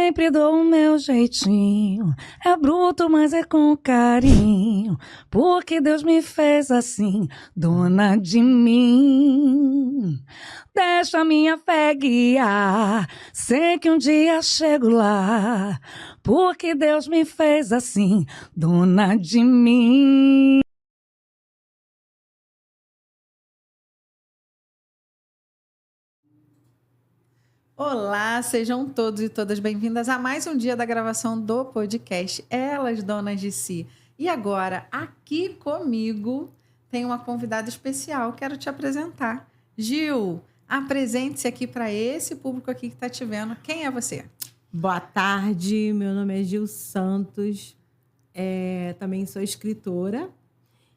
sempre dou o meu jeitinho. É bruto, mas é com carinho. Porque Deus me fez assim, dona de mim. Deixa a minha fé guiar. Sei que um dia chego lá. Porque Deus me fez assim, dona de mim. Olá, sejam todos e todas bem-vindas a mais um dia da gravação do podcast Elas Donas de Si. E agora, aqui comigo, tem uma convidada especial, quero te apresentar. Gil, apresente-se aqui para esse público aqui que está te vendo. Quem é você? Boa tarde, meu nome é Gil Santos, também sou escritora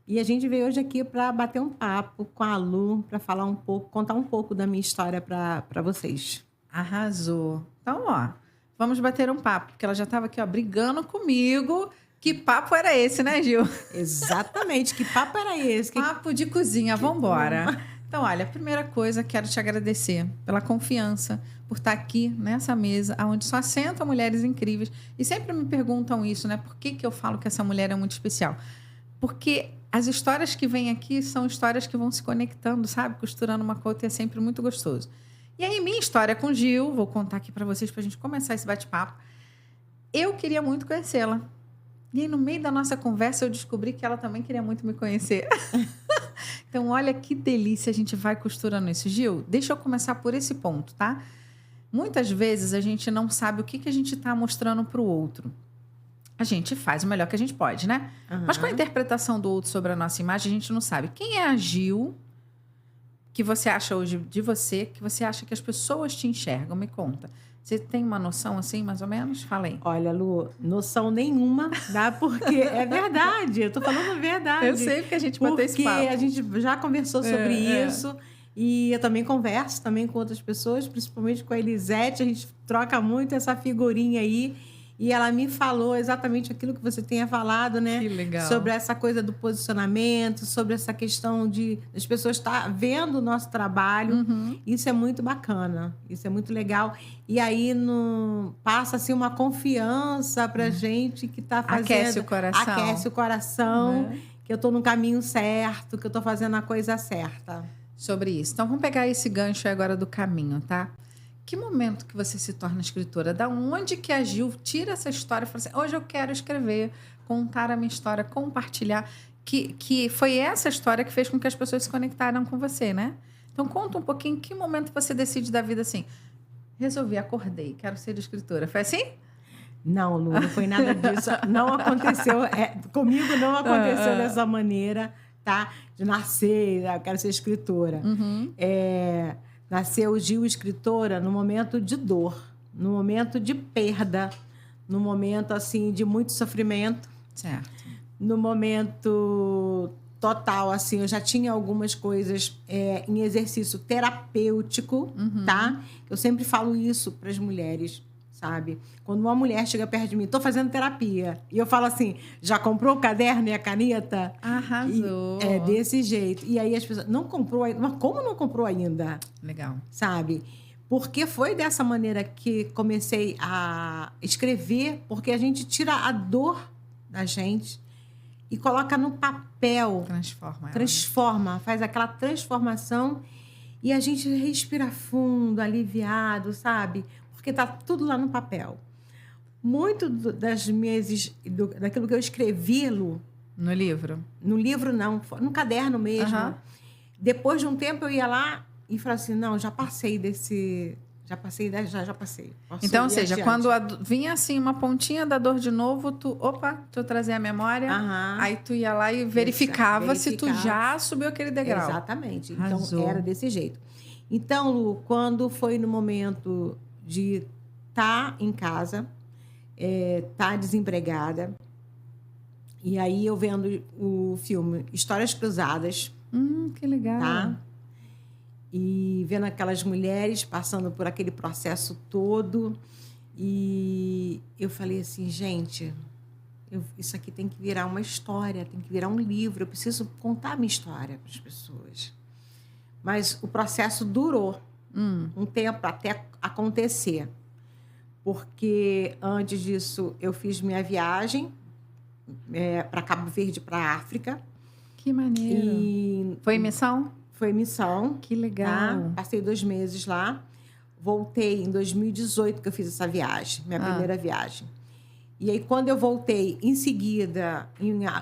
e a gente veio hoje aqui para bater um papo com a Lu, para falar um pouco, contar um pouco da minha história para vocês. Arrasou. Então, ó, vamos bater um papo, porque ela já estava aqui, ó, brigando comigo. Que papo era esse, né, Gil? Exatamente, que papo era esse? Papo de cozinha, vamos embora. Então, olha, a primeira coisa, quero te agradecer pela confiança, por estar aqui nessa mesa, onde só sentam mulheres incríveis. E sempre me perguntam isso, né? Por que eu falo que essa mulher é muito especial? Porque as histórias que vêm aqui são histórias que vão se conectando, sabe? Costurando uma com a outra, e é sempre muito gostoso. E aí, minha história com Gil, vou contar aqui para vocês, para a gente começar esse bate-papo. Eu queria muito conhecê-la. E aí, no meio da nossa conversa, eu descobri que ela também queria muito me conhecer. Então, olha que delícia, a gente vai costurando isso. Gil, deixa eu começar por esse ponto, tá? Muitas vezes a gente não sabe o que a gente está mostrando para o outro. A gente faz o melhor que a gente pode, né? Uhum. Mas com a interpretação do outro sobre a nossa imagem, a gente não sabe. Quem é a Gil que você acha hoje de você, que você acha que as pessoas te enxergam? Me conta. Você tem uma noção assim, mais ou menos? Fala aí. Olha, Lu, noção nenhuma, tá? Porque é verdade, eu tô falando a verdade. Eu sei porque a gente bateu esse papo. Porque a gente já conversou sobre isso. E eu também converso também com outras pessoas, principalmente com a Elisete, a gente troca muito essa figurinha aí. E ela me falou exatamente aquilo que você tenha falado, né? Que legal. Sobre essa coisa do posicionamento, sobre essa questão de as pessoas estar vendo o nosso trabalho. Uhum. Isso é muito bacana, isso é muito legal. E aí passa assim, uma confiança pra gente que está fazendo... Aquece o coração. Aquece o coração, que eu estou no caminho certo, que eu estou fazendo a coisa certa. Sobre isso. Então, vamos pegar esse gancho agora do caminho, tá? Que momento que você se torna escritora? Da onde que a Gil tira essa história e fala assim, hoje eu quero escrever, contar a minha história, compartilhar, que foi essa história que fez com que as pessoas se conectaram com você, né? Então, conta um pouquinho, que momento você decide da vida assim, resolvi, acordei, quero ser escritora. Foi assim? Não, Lu, não foi nada disso. Não aconteceu, comigo não aconteceu dessa maneira, tá? De nascer, eu quero ser escritora. Uhum. Nasceu Gil escritora no momento de dor, no momento de perda, no momento assim de muito sofrimento. Certo. No momento total, assim, eu já tinha algumas coisas em exercício terapêutico, tá? Eu sempre falo isso para as mulheres, sabe? Quando uma mulher chega perto de mim, tô fazendo terapia, e eu falo assim, já comprou o caderno e a caneta? Arrasou. É desse jeito. E aí as pessoas, não comprou ainda? Mas como não comprou ainda? Legal. Sabe? Porque foi dessa maneira que comecei a escrever, porque a gente tira a dor da gente e coloca no papel. Transforma, faz aquela transformação e a gente respira fundo, aliviado, sabe? Porque tá tudo lá no papel. Muito das meses, daquilo que eu escrevi, Lu... No livro? No livro, não. No caderno mesmo. Uhum. Depois de um tempo, eu ia lá e falava assim, não, já passei desse... Já passei. Então, ou seja, quando vinha assim uma pontinha da dor de novo, tu trazia a memória, aí tu ia lá e verificava se tu já subiu aquele degrau. Exatamente. Arrasou. Então, era desse jeito. Então, Lu, quando foi no momento de estar em casa, estar desempregada, e aí eu vendo o filme Histórias Cruzadas. Que legal. Tá? E vendo aquelas mulheres passando por aquele processo todo. E eu falei assim, gente, isso aqui tem que virar uma história, tem que virar um livro. Eu preciso contar a minha história para as pessoas. Mas o processo durou um tempo até acontecer. porque antes disso eu fiz minha viagem para Cabo Verde, para a África. Que maneiro. Foi missão? Foi missão. Que legal. Tá? Passei 2 meses lá. Voltei em 2018 que eu fiz essa viagem, minha primeira viagem. E aí, quando eu voltei, em seguida,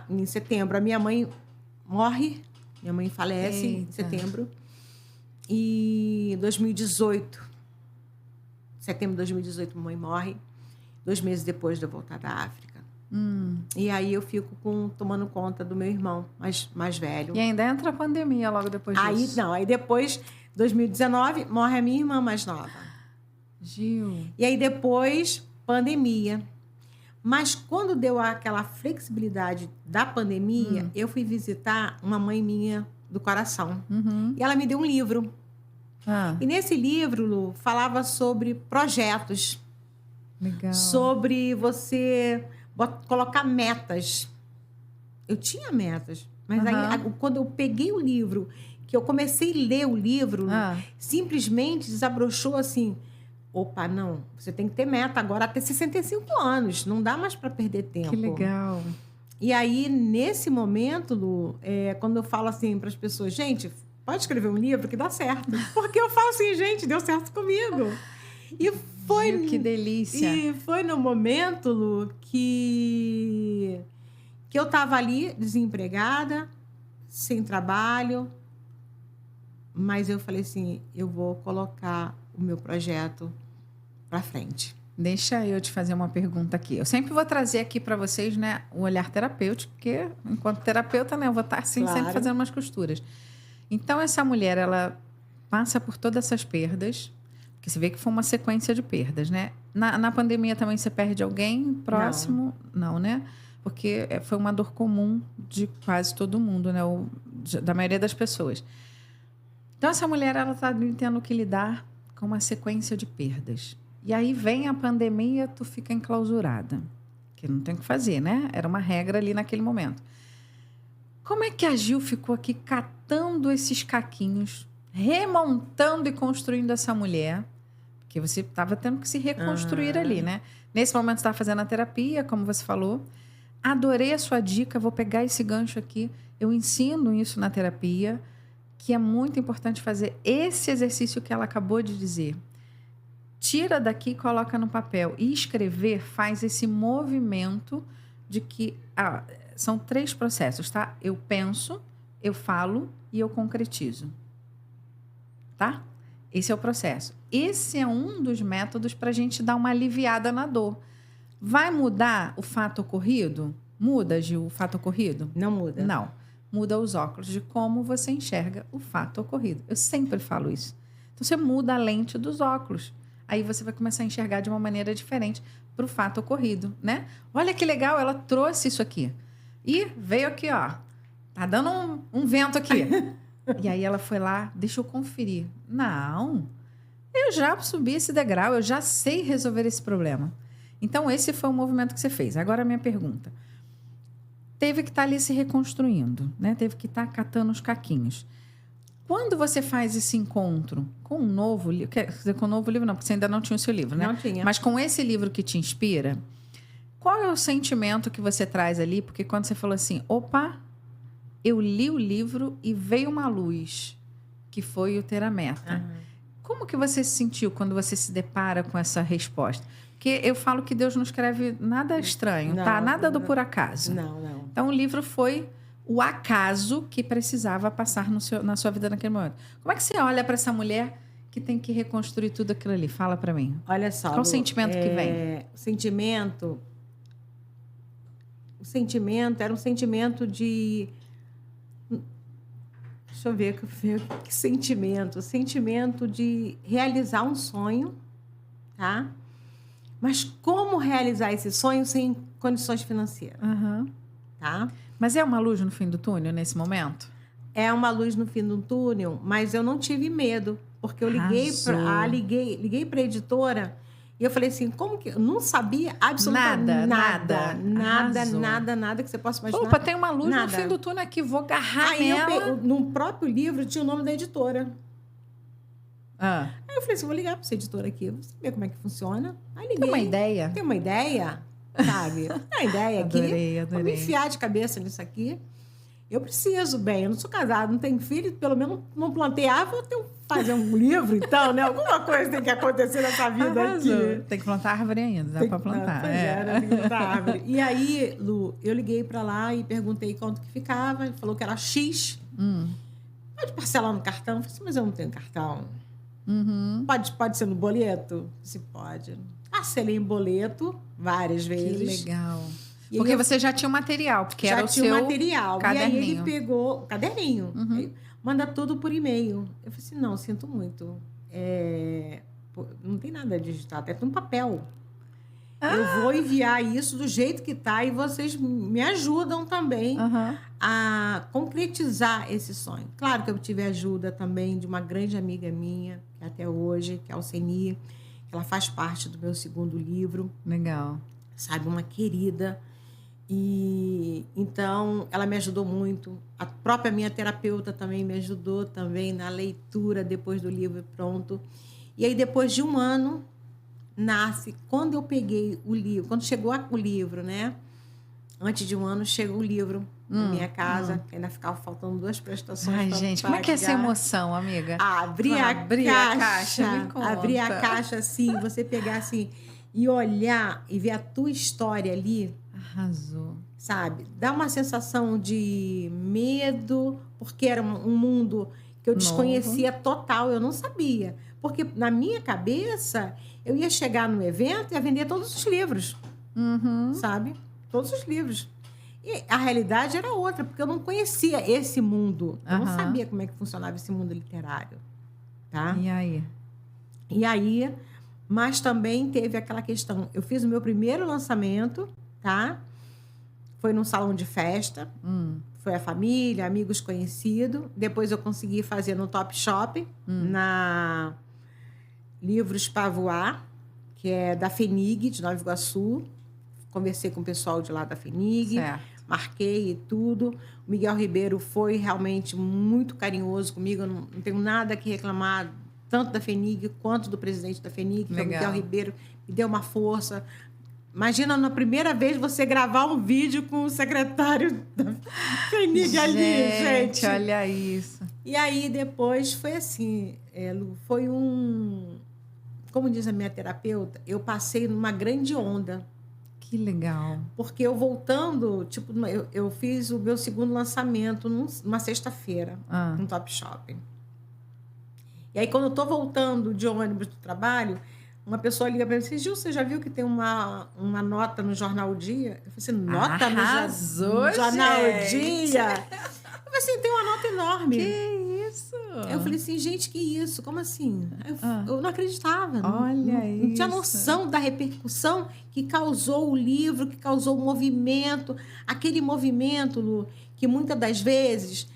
em setembro, a minha mãe morre. Minha mãe falece em setembro. E 2018, setembro de 2018, minha mãe morre. 2 meses depois de eu voltar da África. E aí eu fico tomando conta do meu irmão mais velho. E ainda entra a pandemia logo depois disso. Aí depois, 2019, morre a minha irmã mais nova. Gil. E aí depois, pandemia. Mas quando deu aquela flexibilidade da pandemia, eu fui visitar uma mãe minha do coração. E ela me deu um livro. E nesse livro, Lu, falava sobre projetos. Legal. Sobre você colocar metas. Eu tinha metas. Mas aí, quando eu peguei o livro, que eu comecei a ler o livro, simplesmente desabrochou assim... Opa, não. Você tem que ter meta agora até 65 anos. Não dá mais para perder tempo. Que legal. E aí, nesse momento, Lu, quando eu falo assim para as pessoas, gente, pode escrever um livro que dá certo. Porque eu falo assim, gente, deu certo comigo. E foi... Gil, que delícia. E foi no momento, Lu, que eu estava ali desempregada, sem trabalho. Mas eu falei assim, eu vou colocar o meu projeto para frente. Deixa eu te fazer uma pergunta aqui. Eu sempre vou trazer aqui para vocês, né, o olhar terapêutico, porque enquanto terapeuta, né, eu vou estar assim, sempre fazendo umas costuras. Então, essa mulher, ela passa por todas essas perdas, porque você vê que foi uma sequência de perdas, né? Na pandemia também você perde alguém próximo? Não, né? Porque foi uma dor comum de quase todo mundo, né? Da maioria das pessoas. Então, essa mulher, ela está tendo que lidar com uma sequência de perdas. E aí vem a pandemia, tu fica enclausurada. Que não tem o que fazer, né? Era uma regra ali naquele momento. Como é que a Gil ficou aqui catando esses caquinhos, remontando e construindo essa mulher? Porque você estava tendo que se reconstruir ali, né? Nesse momento você estava fazendo a terapia, como você falou. Adorei a sua dica, vou pegar esse gancho aqui. Eu ensino isso na terapia, que é muito importante fazer esse exercício que ela acabou de dizer. Tira daqui e coloca no papel. E escrever faz esse movimento de que... são 3 processos, tá? Eu penso, eu falo e eu concretizo. Tá? Esse é o processo. Esse é um dos métodos para a gente dar uma aliviada na dor. Vai mudar o fato ocorrido? Muda, Gil, o fato ocorrido? Não muda. Não. Muda os óculos de como você enxerga o fato ocorrido. Eu sempre falo isso. Então, você muda a lente dos óculos. Aí você vai começar a enxergar de uma maneira diferente para o fato ocorrido, né? Olha que legal, ela trouxe isso aqui. E veio aqui, ó. Tá dando um vento aqui. E aí ela foi lá, deixa eu conferir. Não, eu já subi esse degrau, eu já sei resolver esse problema. Então, esse foi o movimento que você fez. Agora, a minha pergunta. Teve que estar ali se reconstruindo, né? Teve que estar catando os caquinhos. Quando você faz esse encontro com um novo livro... Quer dizer, com um novo livro não, porque você ainda não tinha o seu livro, né? Não tinha. Mas com esse livro que te inspira, qual é o sentimento que você traz ali? Porque quando você falou assim, opa, eu li o livro e veio uma luz, que foi o Ter a Meta. Como que você se sentiu quando você se depara com essa resposta? Porque eu falo que Deus não escreve nada estranho, não, tá? Nada do por acaso. Não. Então, o livro foi o acaso que precisava passar na sua vida naquele momento. Como é que você olha para essa mulher que tem que reconstruir tudo aquilo ali? Fala para mim. Olha só. Qual o sentimento que vem? O sentimento era um sentimento de... Deixa eu ver que sentimento. O sentimento de realizar um sonho, tá? Mas como realizar esse sonho sem condições financeiras? Tá? Mas é uma luz no fim do túnel nesse momento? É uma luz no fim do túnel, mas eu não tive medo. Porque eu liguei para a editora e eu falei assim, como que... Eu não sabia absolutamente nada que você possa imaginar. Opa, tem uma luz no fim do túnel aqui, vou agarrar nela. No próprio livro tinha o nome da editora. Aí eu falei assim, vou ligar para essa editora aqui, vou saber como é que funciona. Aí liguei. Tem uma ideia? Tem uma ideia, sabe? Tem uma ideia aqui. Adorei. Vou me enfiar de cabeça nisso aqui. Eu preciso, bem, eu não sou casada, não tenho filho, pelo menos não plantei árvore, eu tenho que fazer um livro, então, né? Alguma coisa tem que acontecer nessa vida aqui. Tem que plantar árvore ainda, dá para plantar. Tem que plantar árvore. E aí, Lu, eu liguei para lá e perguntei quanto que ficava, ele falou que era X. Pode parcelar no cartão? Eu falei assim, mas eu não tenho cartão. Pode ser no boleto? Se pode. Parcelei em boleto várias vezes. Que legal. Porque você já tinha o material, porque era o seu caderninho. Já tinha o material. caderninho. E aí ele pegou o caderninho. Manda tudo por e-mail. Eu falei assim, não, sinto muito. Não tem nada digitado, é tudo papel. Eu vou enviar isso do jeito que tá e vocês me ajudam também a concretizar esse sonho. Claro que eu tive ajuda também de uma grande amiga minha, que até hoje, que é a Alceni, que ela faz parte do meu segundo livro. Legal. Sabe, uma querida. E então ela me ajudou muito. A própria minha terapeuta também me ajudou também na leitura depois do livro pronto. E aí depois de um ano nasce, quando eu peguei o livro, quando chegou o livro, né? Antes de um ano chegou o livro na minha casa, que ainda ficava faltando 2 prestações. Ai, gente, como é que é essa emoção, amiga? Abrir a caixa, me conta. abrir a caixa assim, você pegar assim e olhar e ver a tua história ali. Arrasou. Sabe? Dá uma sensação de medo, porque era um mundo que eu desconhecia total, eu não sabia. Porque na minha cabeça, eu ia chegar no evento e ia vender todos os livros. Sabe? Todos os livros. E a realidade era outra, porque eu não conhecia esse mundo. Eu não sabia como é que funcionava esse mundo literário. Tá? E aí, mas também teve aquela questão. Eu fiz o meu primeiro lançamento, tá? Foi num salão de festa. Foi a família, amigos conhecidos. Depois eu consegui fazer no Top Shop, na Livros para Voar, que é da FENIG, de Nova Iguaçu. Conversei com o pessoal de lá da FENIG. Marquei e tudo. O Miguel Ribeiro foi realmente muito carinhoso comigo. Eu não tenho nada que reclamar, tanto da FENIG quanto do presidente da FENIG, que é o Miguel Ribeiro, me deu uma força. Imagina, na primeira vez, você gravar um vídeo com o secretário da FENIG ali, gente. Olha isso. E aí, depois, foi assim, Lu, foi como diz a minha terapeuta, eu passei numa grande onda. Que legal. Porque eu voltando, tipo, eu fiz o meu segundo lançamento numa sexta-feira, no Top Shopping. E aí, quando eu tô voltando de ônibus do trabalho, uma pessoa liga para mim e diz, Gil, você já viu que tem uma nota no Jornal O Dia? Eu falei assim, nota no Jornal O Dia? Eu falei assim, tem uma nota enorme. Que isso? Eu falei assim, gente, que isso? Como assim? Eu não acreditava. Olha isso. Não tinha noção da repercussão que causou o livro, que causou o movimento. Aquele movimento, Lu, que muitas das vezes...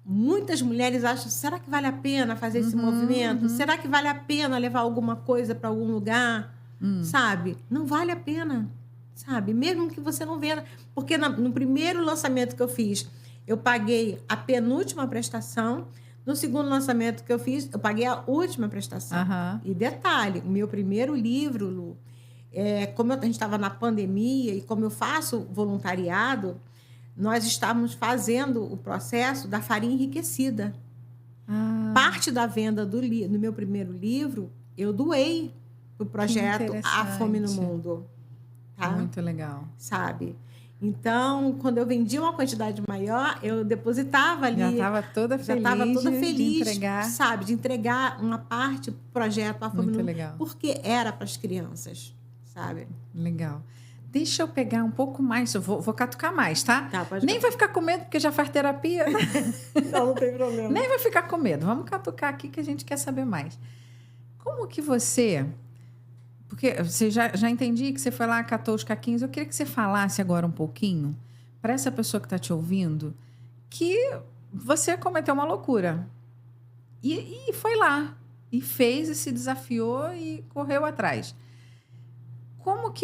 Muitas mulheres acham, será que vale a pena fazer esse movimento? Será que vale a pena levar alguma coisa para algum lugar? Sabe? Não vale a pena, sabe? Mesmo que você não venda. Porque no primeiro lançamento que eu fiz, eu paguei a penúltima prestação. No segundo lançamento que eu fiz, eu paguei a última prestação. E detalhe, o meu primeiro livro, Lu, como a gente estava na pandemia e como eu faço voluntariado, nós estávamos fazendo o processo da farinha enriquecida. Parte da venda do meu primeiro livro, eu doei para o projeto A Fome no Mundo. Tá? Muito legal. Sabe? Então, quando eu vendia uma quantidade maior, eu depositava ali. Já estava toda feliz de entregar. Sabe? De entregar uma parte do projeto A Fome no Mundo. Muito legal. Porque era para as crianças, sabe? Legal. Deixa eu pegar um pouco mais, eu vou catucar mais, tá? Pode Nem vai ficar com medo, porque já faz terapia. Não tem problema. Nem vai ficar com medo. Vamos catucar aqui que a gente quer saber mais. Como que você... Porque você já entendi que você foi lá, catou os caquinhos. Eu queria que você falasse agora um pouquinho para essa pessoa que está te ouvindo que você cometeu uma loucura. E foi lá. E fez, e se desafiou e correu atrás.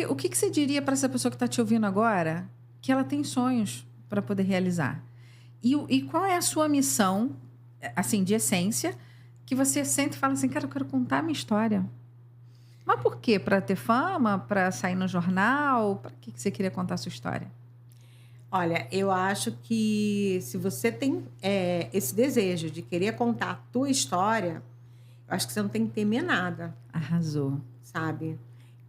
O que você diria para essa pessoa que está te ouvindo agora que ela tem sonhos para poder realizar? E qual é a sua missão, assim, de essência, que você sente e fala assim, cara, eu quero contar a minha história. Mas por quê? Para ter fama? Para sair no jornal? Para que você queria contar a sua história? Olha, eu acho que se você tem esse desejo de querer contar a tua história, eu acho que você não tem que temer nada. Arrasou. Sabe?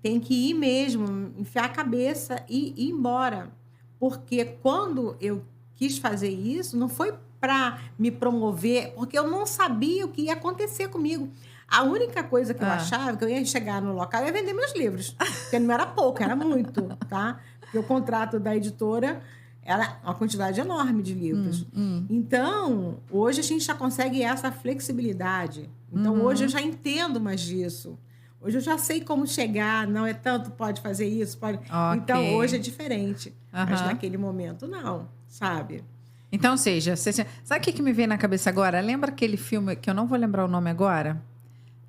Tem que ir mesmo, enfiar a cabeça e ir embora. Porque quando eu quis fazer isso, não foi para me promover, porque eu não sabia o que ia acontecer comigo. A única coisa que eu achava que eu ia chegar no local e ia vender meus livros. Porque não era pouco, era muito, tá? Porque o contrato da editora era uma quantidade enorme de livros. Então, hoje a gente já consegue essa flexibilidade. Então, hoje eu já entendo mais disso. Hoje eu já sei como chegar, não é tanto, pode fazer isso, pode... Okay. Então, hoje é diferente. Mas naquele momento, não, sabe? Então, ou seja, sabe o que me veio na cabeça agora? Lembra aquele filme, que eu não vou lembrar o nome agora?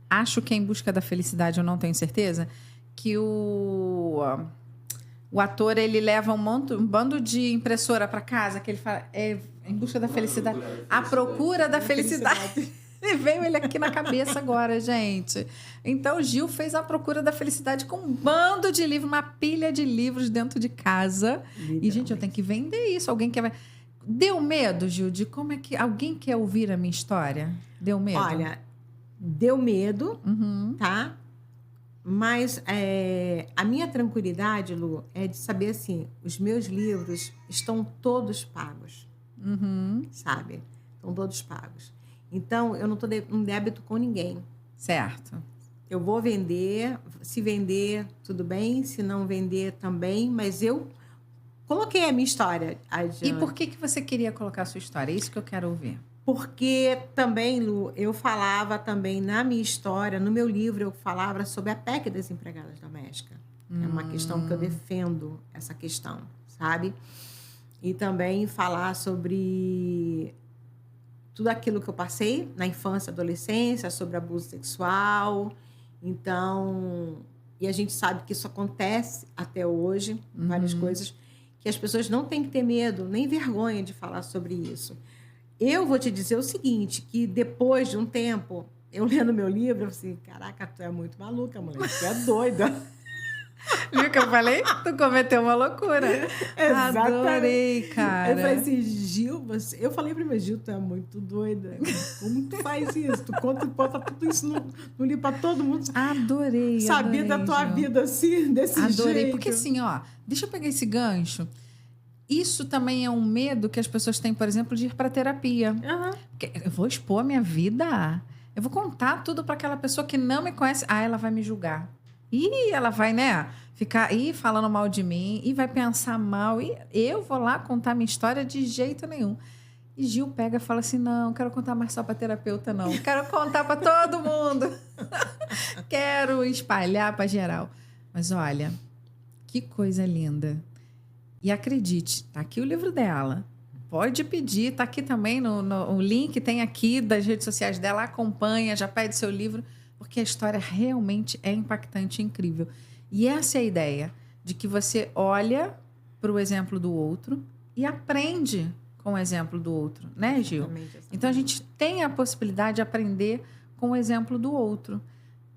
Acho que é Em Busca da Felicidade, eu não tenho certeza. Que o ator, ele leva um bando de impressora para casa, que ele fala, Em Busca da Felicidade. A Procura da Felicidade. E veio ele aqui na cabeça agora, gente. Então, Gil fez A Procura da Felicidade com um bando de livros, uma pilha de livros dentro de casa. E, gente, eu tenho que vender isso. Alguém quer... Deu medo, Gil, de como é que... Alguém quer ouvir a minha história? Deu medo? Olha, deu medo, tá? Mas a minha tranquilidade, Lu, é de saber assim, os meus livros estão todos pagos, sabe? Estão todos pagos. Então, eu não estou em débito com ninguém. Certo. Eu vou vender, se vender, tudo bem, se não vender também, mas eu coloquei a minha história adiante. E por que você queria colocar a sua história? É isso que eu quero ouvir. Porque também, Lu, eu falava também na minha história, no meu livro, eu falava sobre a PEC das empregadas domésticas. É uma questão que eu defendo, essa questão, sabe? E também falar sobre tudo aquilo que eu passei na infância e adolescência, sobre abuso sexual. Então, e a gente sabe que isso acontece até hoje, várias coisas, que as pessoas não têm que ter medo, nem vergonha de falar sobre isso. Eu vou te dizer o seguinte, que depois de um tempo, eu lendo meu livro, eu falei assim, caraca, tu é muito maluca, mulher, tu é doida. Viu o que eu falei? Tu cometeu uma loucura. Adorei, cara. Eu falei assim, Gil, eu falei pra mim, Gil, tu é muito doida. Como tu faz isso? Tu bota tudo isso no livro pra todo mundo. Adorei. Sabia da tua vida assim, desse jeito. Adorei, porque assim, ó, deixa eu pegar esse gancho. Isso também é um medo que as pessoas têm, por exemplo, de ir para terapia. Porque eu vou expor a minha vida. Eu vou contar tudo para aquela pessoa que não me conhece. Ela vai me julgar. E ela vai, né, ficar aí falando mal de mim e vai pensar mal. E eu vou lá contar minha história de jeito nenhum. E Gil pega e fala assim, não quero contar mais só para terapeuta, não. Quero contar para todo mundo. Quero espalhar para geral. Mas olha, que coisa linda. E acredite, tá aqui o livro dela. Pode pedir, tá aqui também o link, tem aqui das redes sociais dela. Acompanha, já pede seu livro, porque a história realmente é impactante e incrível. E essa é a ideia, de que você olha para o exemplo do outro e aprende com o exemplo do outro, né, Gil? Exatamente. Então, a gente tem a possibilidade de aprender com o exemplo do outro.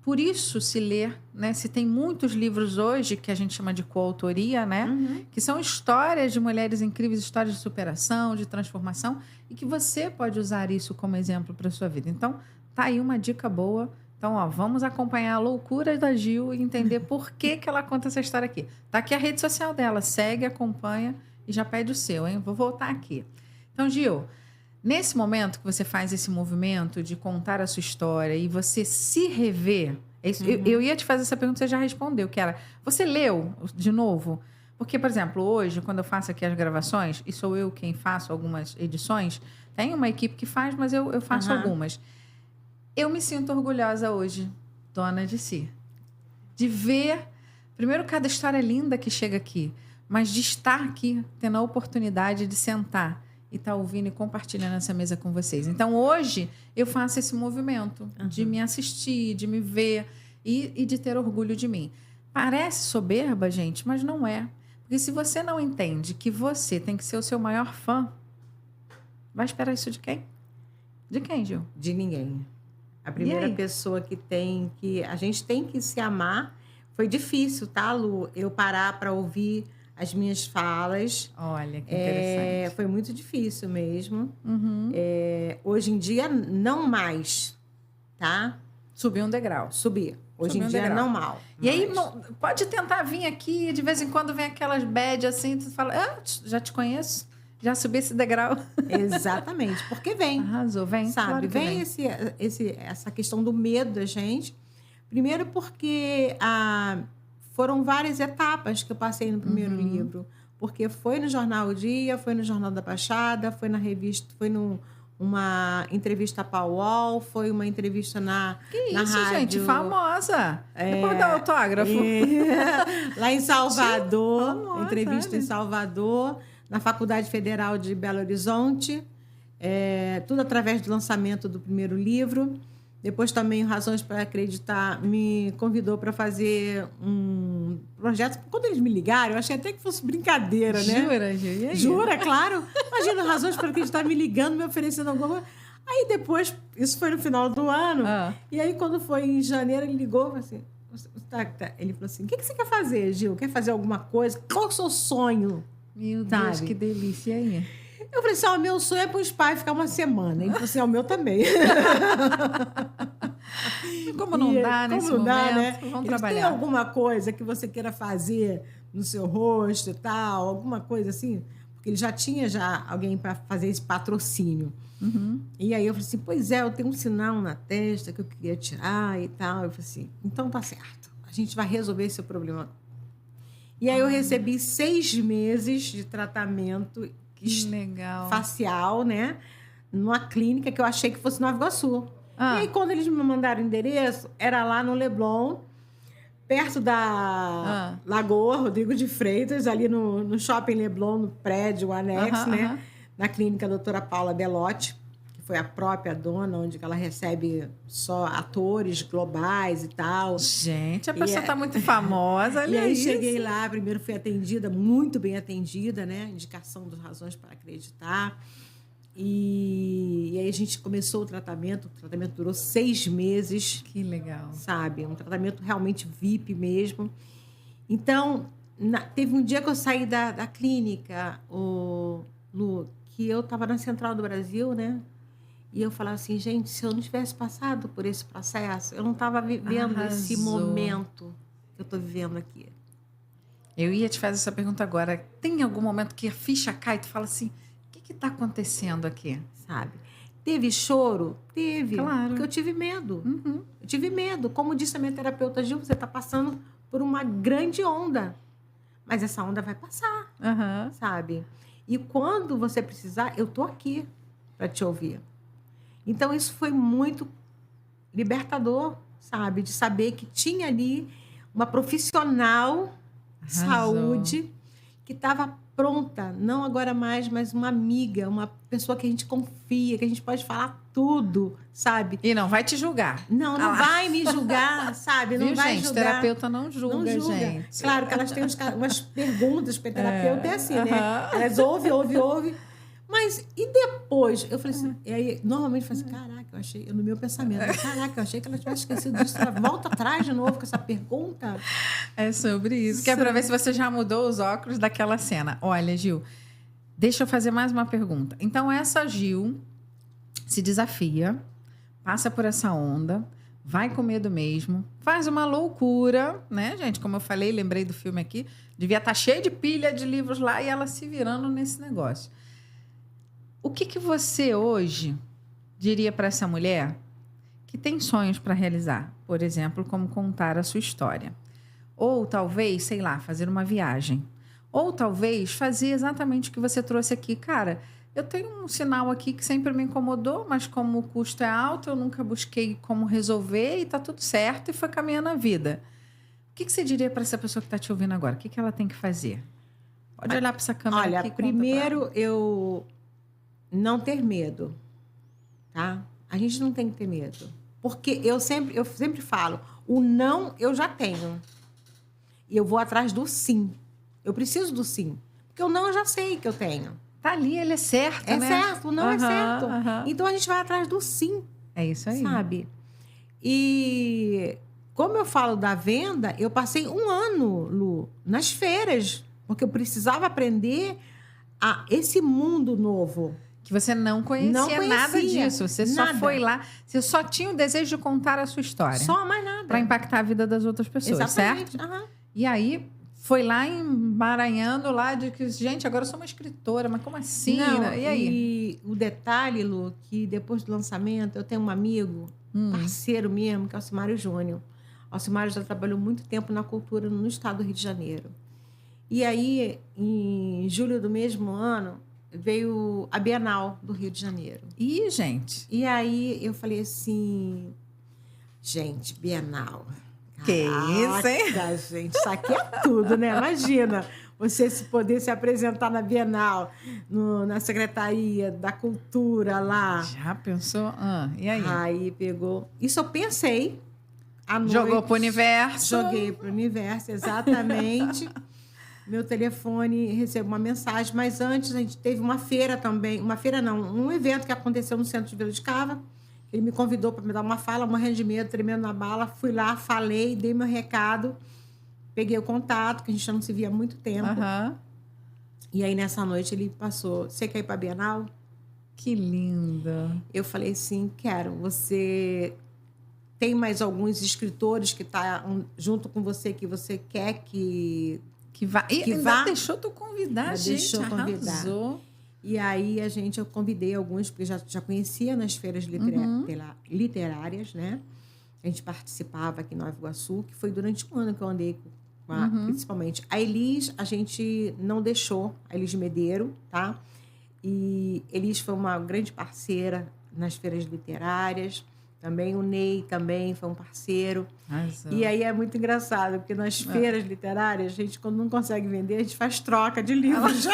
Por isso se lê, né? Se tem muitos livros hoje que a gente chama de coautoria, né? Que são histórias de mulheres incríveis, histórias de superação, de transformação, e que você pode usar isso como exemplo para a sua vida. Então, tá aí uma dica boa. Então, ó, vamos acompanhar a loucura da Gil e entender por que ela conta essa história aqui. Tá aqui a rede social dela. Segue, acompanha e já pede o seu, hein? Vou voltar aqui. Então, Gil, nesse momento que você faz esse movimento de contar a sua história e você se rever, eu ia te fazer essa pergunta, você já respondeu, que era, você leu de novo? Porque, por exemplo, hoje, quando eu faço aqui as gravações, e sou eu quem faço algumas edições, tem uma equipe que faz, mas eu faço algumas. Eu me sinto orgulhosa hoje, dona de si. De ver, primeiro, cada história linda que chega aqui, mas de estar aqui, tendo a oportunidade de sentar e estar ouvindo e compartilhando essa mesa com vocês. Então, hoje, eu faço esse movimento de me assistir, de me ver e de ter orgulho de mim. Parece soberba, gente, mas não é. Porque se você não entende que você tem que ser o seu maior fã, vai esperar isso de quem? De quem, Gil? De ninguém. A primeira pessoa que a gente tem que se amar. Foi difícil, tá, Lu? Eu parar para ouvir as minhas falas. Olha, que interessante. Foi muito difícil mesmo. Uhum. Hoje em dia, não mais, tá? Subir um degrau. Subir. Hoje em dia, não mal. E aí, pode tentar vir aqui, de vez em quando vem aquelas bad assim, tu fala, já te conheço, já subi esse degrau. Exatamente, porque vem. Arrasou, vem. Sabe, claro vem essa questão do medo da gente. Primeiro porque foram várias etapas que eu passei no primeiro livro. Porque foi no Jornal O Dia, foi no Jornal da Baixada, foi na revista, foi uma entrevista para o UOL, foi uma entrevista na rádio. Gente, famosa. Depois dá autógrafo. Lá em Salvador, famosa, entrevista em Salvador, na Faculdade Federal de Belo Horizonte, tudo através do lançamento do primeiro livro. Depois também o Razões para Acreditar me convidou para fazer um projeto. Quando eles me ligaram, eu achei até que fosse brincadeira, né? Jura, Ju? Jura, claro. Imagina, Razões para Acreditar me ligando, me oferecendo alguma coisa. Aí depois, isso foi no final do ano, e aí quando foi em janeiro, ele ligou e falou assim, ele falou assim, o que você quer fazer, Gil? Quer fazer alguma coisa? Qual é o seu sonho? Meu Deus, que delícia aí. Eu falei assim, meu sonho é para os pais ficar uma semana. Ele falou assim, o meu também. Como não dá nesse momento, né? Vamos trabalhar. Tem alguma coisa que você queira fazer no seu rosto e tal? Alguma coisa assim? Porque ele já tinha alguém para fazer esse patrocínio. Uhum. E aí eu falei assim, pois eu tenho um sinal na testa que eu queria tirar e tal. Eu falei assim, então tá certo. A gente vai resolver esse problema. E aí eu recebi 6 meses de tratamento legal. facial, né? Numa clínica que eu achei que fosse Nova Iguaçu. E aí, quando eles me mandaram o endereço, era lá no Leblon, perto da Lagoa Rodrigo de Freitas, ali no Shopping Leblon, no prédio, o anexo, né? Na clínica doutora Paula Belotti, que foi a própria dona, onde ela recebe só atores globais e tal. Gente, a pessoa está muito famosa, olha isso. E aí, isso. cheguei lá, primeiro fui atendida, muito bem atendida, né? Indicação das Razões para Acreditar. E aí a gente começou o tratamento durou 6 meses. Que legal. Sabe? Um tratamento realmente VIP mesmo. Então, teve um dia que eu saí da clínica, Lu, que eu estava na Central do Brasil, né? E eu falava assim, gente, se eu não tivesse passado por esse processo, eu não estava vivendo esse momento que eu estou vivendo aqui. Eu ia te fazer essa pergunta agora. Tem algum momento que a ficha cai e tu fala assim, o que está acontecendo aqui? Sabe? Teve choro? Teve. Claro. Porque eu tive medo. Uhum. Eu tive medo. Como disse a minha terapeuta, Gil, você está passando por uma grande onda. Mas essa onda vai passar, sabe? E quando você precisar, eu estou aqui para te ouvir. Então, isso foi muito libertador, sabe? De saber que tinha ali uma profissional de saúde que estava pronta, não agora mais, mas uma amiga, uma pessoa que a gente confia, que a gente pode falar tudo, sabe? E não vai te julgar. Não vai me julgar, sabe? Não vai gente, julgar. Terapeuta não julga, gente. Claro que elas têm umas perguntas para terapeuta, é assim, né? Elas ouvem. Mas, e depois? Eu falei assim, e aí, normalmente, eu falei assim, caraca, eu achei, no meu pensamento, caraca, eu achei que ela tivesse esquecido disso. Volta atrás de novo com essa pergunta. É sobre isso. Que é para ver se você já mudou os óculos daquela cena. Olha, Gil, deixa eu fazer mais uma pergunta. Então, essa Gil se desafia, passa por essa onda, vai com medo mesmo, faz uma loucura, né, gente? Como eu falei, lembrei do filme aqui, devia estar cheio de pilha de livros lá e ela se virando nesse negócio. O que você hoje diria para essa mulher que tem sonhos para realizar? Por exemplo, como contar a sua história. Ou talvez, sei lá, fazer uma viagem. Ou talvez fazer exatamente o que você trouxe aqui. Cara, eu tenho um sinal aqui que sempre me incomodou, mas como o custo é alto, eu nunca busquei como resolver e está tudo certo e foi caminhando a vida. O que você diria para essa pessoa que está te ouvindo agora? O que ela tem que fazer? Pode olhar para essa câmera aqui. Olha, primeiro eu não ter medo, tá? A gente não tem que ter medo. Porque eu sempre falo, o não eu já tenho. E eu vou atrás do sim. Eu preciso do sim. Porque o não eu já sei que eu tenho. Tá ali, ele é certo, né? É certo, o não é certo. Então a gente vai atrás do sim. É isso aí. Sabe? E como eu falo da venda, eu passei um ano, Lu, nas feiras, porque eu precisava aprender esse mundo novo. Que você não conhecia nada disso. Você só foi lá, você só tinha o desejo de contar a sua história. Só, mais nada. Para impactar a vida das outras pessoas, exatamente, certo? Uhum. E aí foi lá emaranhando lá de que, gente, agora eu sou uma escritora, mas como assim? Não, E aí? E o detalhe, Lu, que depois do lançamento eu tenho um amigo, parceiro mesmo, que é o Alcimário Júnior. O Alcimário já trabalhou muito tempo na cultura no estado do Rio de Janeiro. E aí, em julho do mesmo ano, veio a Bienal do Rio de Janeiro. Ih, gente. E aí eu falei assim, gente, Bienal. Que isso, hein? Gente, isso aqui é tudo, né? Imagina você poder se apresentar na Bienal, na Secretaria da Cultura lá. Já pensou? E aí? Aí pegou. Isso eu pensei à noite. Jogou pro universo. Joguei pro universo, exatamente. Meu telefone recebeu uma mensagem, mas antes a gente teve uma feira também. Uma feira não, um evento que aconteceu no centro de Vila de Cava. Ele me convidou para me dar uma fala, morrendo de medo, tremendo na bala. Fui lá, falei, dei meu recado, peguei o contato, que a gente já não se via há muito tempo. Uhum. E aí, nessa noite, ele passou: você quer ir para a Bienal? Que lindo. Eu falei: sim, quero. Você tem mais alguns escritores que estão junto com você que você quer que vá? E que ainda vá? deixou tu convidar, gente. Deixou convidar. Arrasou. E aí eu convidei alguns, porque já conhecia nas feiras literárias, né? A gente participava aqui em Nova Iguaçu, que foi durante um ano que eu andei principalmente. A Elis, a gente não deixou, a Elis Medeiro, tá? E Elis foi uma grande parceira nas feiras literárias. Também o Ney também foi um parceiro. Arrasou. E aí é muito engraçado, porque nas feiras literárias, a gente, quando não consegue vender, a gente faz troca de livros.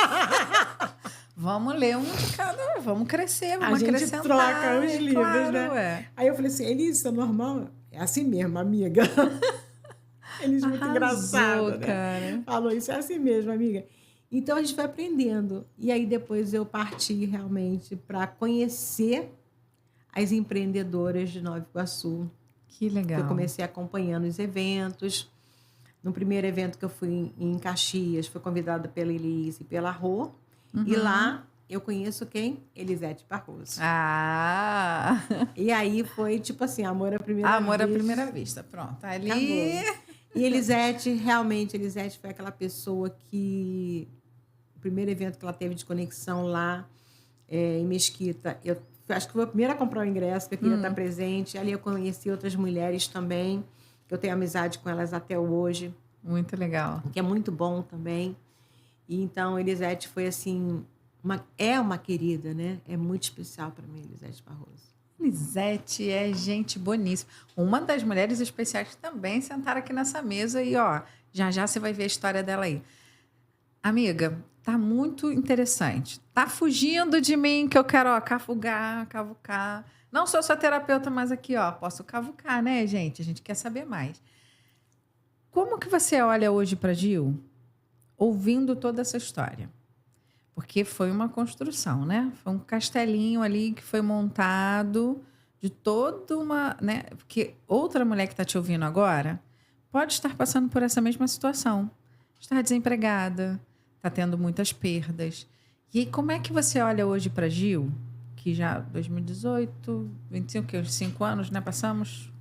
Vamos ler um de cada, vamos crescer, vamos acrescentar. A gente troca os livros, claro, né? Aí eu falei assim, Elis, isso é normal? É assim mesmo, amiga. Elis, muito engraçado, né? Cara. Falou, isso é assim mesmo, amiga. Então, a gente foi aprendendo. E aí, depois, eu parti realmente para conhecer as empreendedoras de Nova Iguaçu. Que legal. Eu comecei acompanhando os eventos. No primeiro evento que eu fui em Caxias, fui convidada pela Elis e pela Rô. E lá eu conheço quem? Elisete Barroso. E aí foi tipo assim, amor à primeira vista. Amor à primeira vista, pronto. Ali. Acabou. E Elisete foi aquela pessoa que... O primeiro evento que ela teve de conexão lá em Mesquita, eu acho que foi a primeira a comprar o ingresso, porque eu queria estar presente. Ali eu conheci outras mulheres também, que eu tenho amizade com elas até hoje. Muito legal. Que é muito bom também. E então, Elisete foi assim, uma querida, né? É muito especial para mim, Elisete Barroso. Elisete é gente boníssima. Uma das mulheres especiais que também sentaram aqui nessa mesa e, ó, já você vai ver a história dela aí. Amiga, tá muito interessante. Tá fugindo de mim que eu quero, ó, cavucar. Não sou sua terapeuta, mas aqui, ó, posso cavucar, né, gente? A gente quer saber mais. Como que você olha hoje para Gil? Ouvindo toda essa história. Porque foi uma construção, né? Foi um castelinho ali que foi montado de toda uma... né? Porque outra mulher que está te ouvindo agora pode estar passando por essa mesma situação. Está desempregada, está tendo muitas perdas. E aí, como é que você olha hoje para Gil? Que já 2018, 25, que 5 anos, né? Passamos?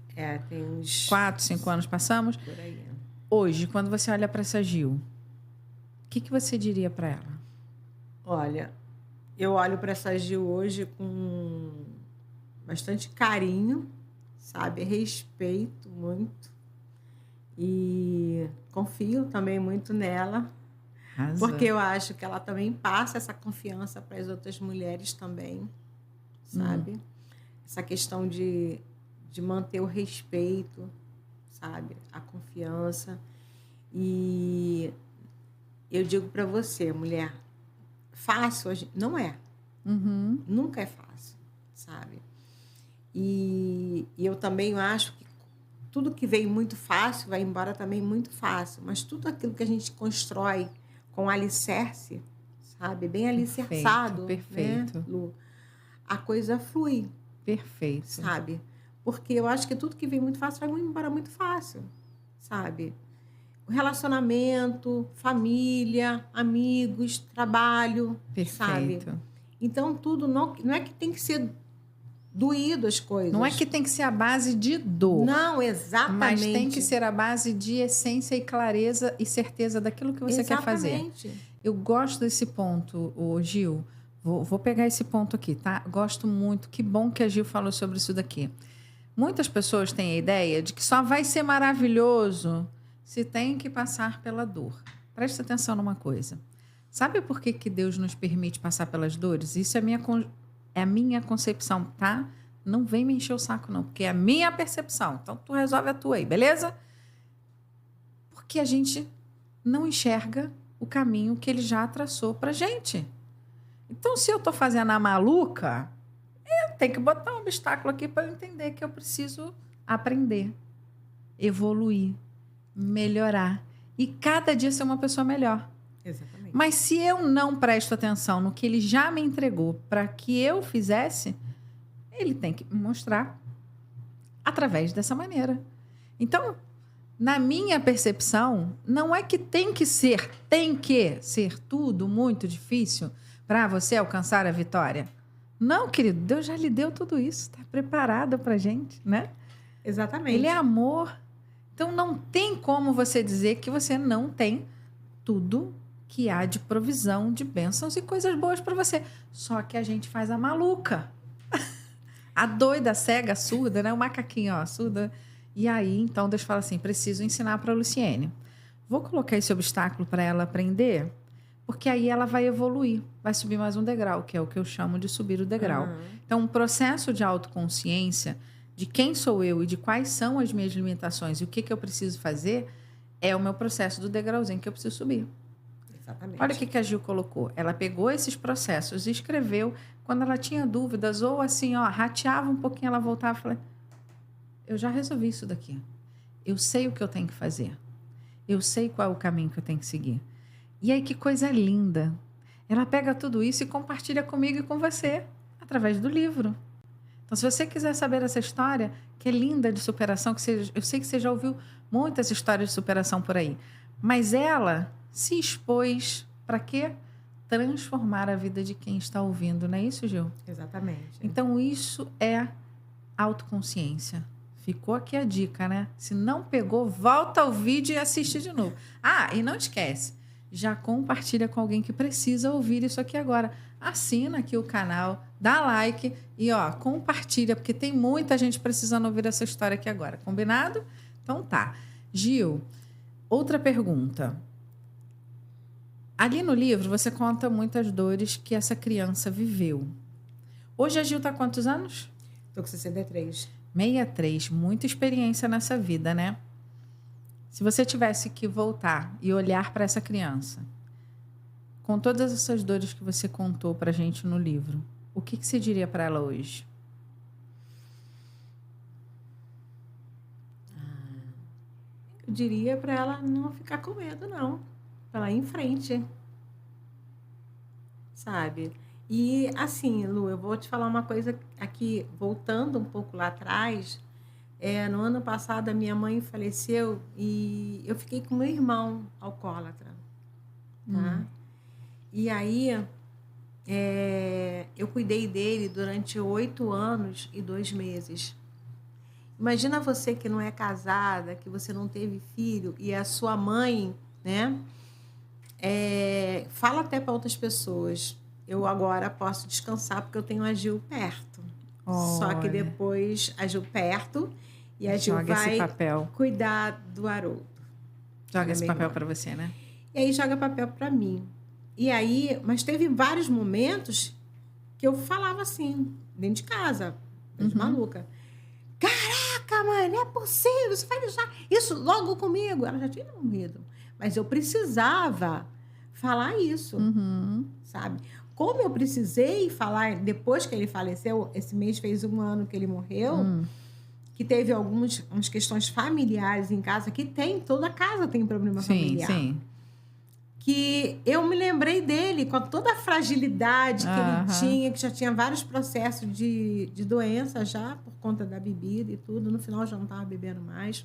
Tem uns... 4, 5 anos passamos. Por aí. Hoje, quando você olha para essa Gil... O que você diria para ela? Olha, eu olho para essa Gil hoje com bastante carinho, sabe? Respeito muito. E confio também muito nela. Arrasou. Porque eu acho que ela também passa essa confiança para as outras mulheres também, sabe? Essa questão de manter o respeito, sabe? A confiança. E... eu digo para você, mulher, fácil não é. Nunca é fácil, sabe? E eu também acho que tudo que vem muito fácil vai embora também muito fácil. Mas tudo aquilo que a gente constrói com alicerce, sabe? Bem alicerçado, perfeito. né, Lu? A coisa flui. Perfeito. Sabe? Porque eu acho que tudo que vem muito fácil vai embora muito fácil, sabe? Relacionamento, família, amigos, trabalho, Perfeito. sabe? Então, tudo não é que tem que ser doído as coisas. Não é que tem que ser a base de dor. Não, exatamente. Mas tem que ser a base de essência e clareza e certeza daquilo que você quer fazer. Eu gosto desse ponto, Gil. Vou pegar esse ponto aqui, tá? Gosto muito. Que bom que a Gil falou sobre isso daqui. Muitas pessoas têm a ideia de que só vai ser maravilhoso se tem que passar pela dor. Presta atenção numa coisa. Sabe por que Deus nos permite passar pelas dores? Isso é a minha concepção, tá? Não vem me encher o saco, não, porque é a minha percepção. Então, tu resolve a tua aí, beleza? Porque a gente não enxerga o caminho que ele já traçou pra gente. Então, se eu tô fazendo a maluca, eu tenho que botar um obstáculo aqui para eu entender que eu preciso aprender, evoluir, melhorar e cada dia ser uma pessoa melhor. Exatamente. Mas se eu não presto atenção no que ele já me entregou para que eu fizesse, ele tem que me mostrar através dessa maneira. Então, na minha percepção, não é que tem que ser tudo muito difícil para você alcançar a vitória. Não, querido, Deus já lhe deu tudo isso, está preparado para a gente, né? Exatamente. Ele é amor. Então, não tem como você dizer que você não tem tudo que há de provisão, de bênçãos e coisas boas para você. Só que a gente faz a maluca. A doida, a cega, a surda, né? O macaquinho, ó, surda. E aí, então, Deus fala assim, preciso ensinar para a Luciene. Vou colocar esse obstáculo para ela aprender, porque aí ela vai evoluir, vai subir mais um degrau, que é o que eu chamo de subir o degrau. Então, um processo de autoconsciência de quem sou eu e de quais são as minhas limitações e o que eu preciso fazer é o meu processo do degrauzinho que eu preciso subir. Exatamente. Olha o que a Gil colocou. Ela pegou esses processos e escreveu quando ela tinha dúvidas ou assim, ó, rateava um pouquinho, ela voltava e falava, eu já resolvi isso daqui. Eu sei o que eu tenho que fazer. Eu sei qual é o caminho que eu tenho que seguir. E aí, que coisa linda. Ela pega tudo isso e compartilha comigo e com você, através do livro. Então, se você quiser saber essa história, que é linda de superação, eu sei que você já ouviu muitas histórias de superação por aí, mas ela se expôs para quê? Transformar a vida de quem está ouvindo, não é isso, Gil? Exatamente. Então, isso é autoconsciência. Ficou aqui a dica, né? Se não pegou, volta ao vídeo e assiste de novo. Ah, e não esquece, já compartilha com alguém que precisa ouvir isso aqui agora. Assina aqui o canal, dá like e, ó, compartilha, porque tem muita gente precisando ouvir essa história aqui agora. Combinado? Então tá. Gil, outra pergunta. Ali no livro você conta muitas dores que essa criança viveu. Hoje a Gil está há quantos anos? Estou com 63. 63, muita experiência nessa vida, né? Se você tivesse que voltar e olhar para essa criança, com todas essas dores que você contou para a gente no livro, o que você diria para ela hoje? Eu diria para ela não ficar com medo, não. Para ela ir em frente. Sabe? E, assim, Lu, eu vou te falar uma coisa aqui, voltando um pouco lá atrás. No ano passado, a minha mãe faleceu e eu fiquei com meu irmão alcoólatra. Tá? E aí, eu cuidei dele durante 8 anos e 2 meses. Imagina você que não é casada, que você não teve filho e a sua mãe, né? Fala até para outras pessoas. Eu agora posso descansar porque eu tenho a Gil perto. Olha. Só que depois a Gil perto e a Gil vai cuidar do Haroldo. Joga esse papel para você, né? E aí joga papel para mim. E aí, mas teve vários momentos que eu falava assim, dentro de casa, de maluca. Caraca, mãe, não é possível, você vai deixar isso logo comigo. Ela já tinha morrido. Mas eu precisava falar isso, sabe? Como eu precisei falar, depois que ele faleceu, esse mês fez 1 ano que ele morreu, que teve umas questões familiares em casa, que tem, toda casa tem problema familiar. Sim. que eu me lembrei dele com toda a fragilidade que ele tinha, que já tinha vários processos de doença já, por conta da bebida e tudo. No final, já não estava bebendo mais.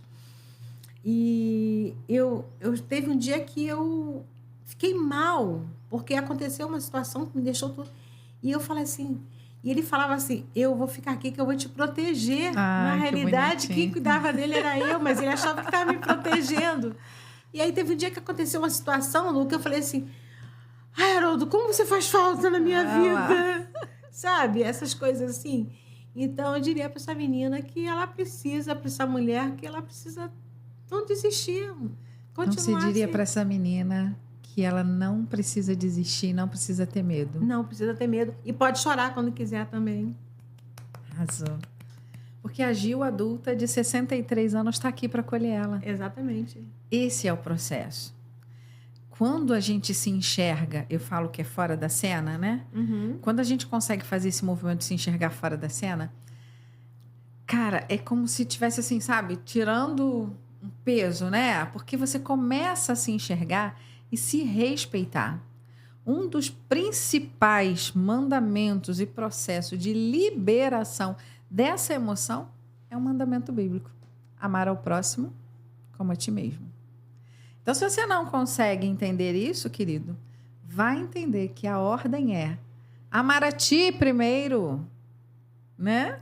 E eu teve um dia que eu fiquei mal, porque aconteceu uma situação que me deixou tudo. E eu falei assim... E ele falava assim, eu vou ficar aqui que eu vou te proteger. Na realidade, quem cuidava dele era eu, mas ele achava que estava me protegendo. E aí teve um dia que aconteceu uma situação, Lu, que eu falei assim, ai, Haroldo, como você faz falta na minha vida? Sabe? Essas coisas assim. Então, eu diria para essa menina que ela precisa, para essa mulher, que ela precisa não desistir. Não se diria para essa menina... que ela não precisa desistir, não precisa ter medo. Não precisa ter medo. E pode chorar quando quiser também. Arrasou. Porque a Gil, adulta, de 63 anos, está aqui para acolher ela. Exatamente. Esse é o processo. Quando a gente se enxerga, eu falo que é fora da cena, né? Quando a gente consegue fazer esse movimento de se enxergar fora da cena, cara, é como se tivesse assim, sabe? Tirando um peso, né? Porque você começa a se enxergar e se respeitar. Um dos principais mandamentos e processo de liberação dessa emoção é um mandamento bíblico. Amar ao próximo como a ti mesmo. Então, se você não consegue entender isso, querido, vai entender que a ordem é amar a ti primeiro, né?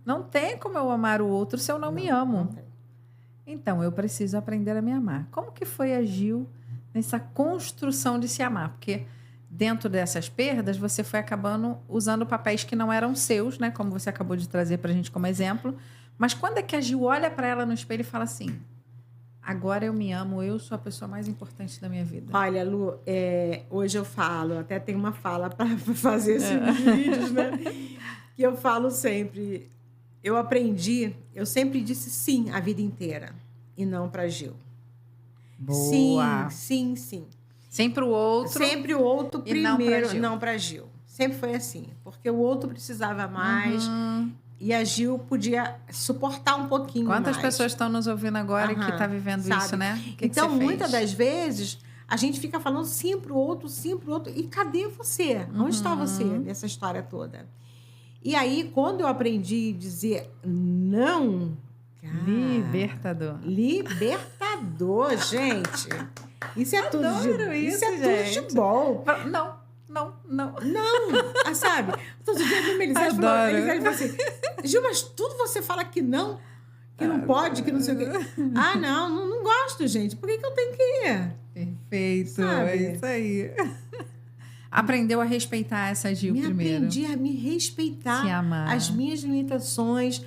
Não tem como eu amar o outro se eu não me amo. Então, eu preciso aprender a me amar. Como que foi a Gil nessa construção de se amar? Porque dentro dessas perdas, você foi acabando usando papéis que não eram seus, né? Como você acabou de trazer para a gente como exemplo. Mas quando é que a Gil olha para ela no espelho e fala assim, agora eu me amo, eu sou a pessoa mais importante da minha vida? Olha, Lu, hoje eu falo, até tem uma fala para fazer esses vídeos, né? Que eu falo sempre. Eu sempre disse sim a vida inteira e não para Gil. Boa. Sim. Sempre o outro. Sempre o outro primeiro, não para Gil. Sempre foi assim, porque o outro precisava mais e a Gil podia suportar um pouquinho mais. Quantas pessoas estão nos ouvindo agora que estão vivendo isso, né? Então, muitas das vezes, a gente fica falando sim para o outro. E cadê você? Onde está você nessa história toda? E aí, quando eu aprendi a dizer não... Libertador, gente. Isso é tudo de bom. Não. Sabe? Todo dia a Melisete falou assim, Gil, mas tudo você fala que não pode, que não sei o quê. Não gosto, gente. Por que eu tenho que ir? Perfeito, sabe? É isso aí. Aprendeu a respeitar essa Gil primeiro. Aprendi a me respeitar. Se amar. As minhas limitações.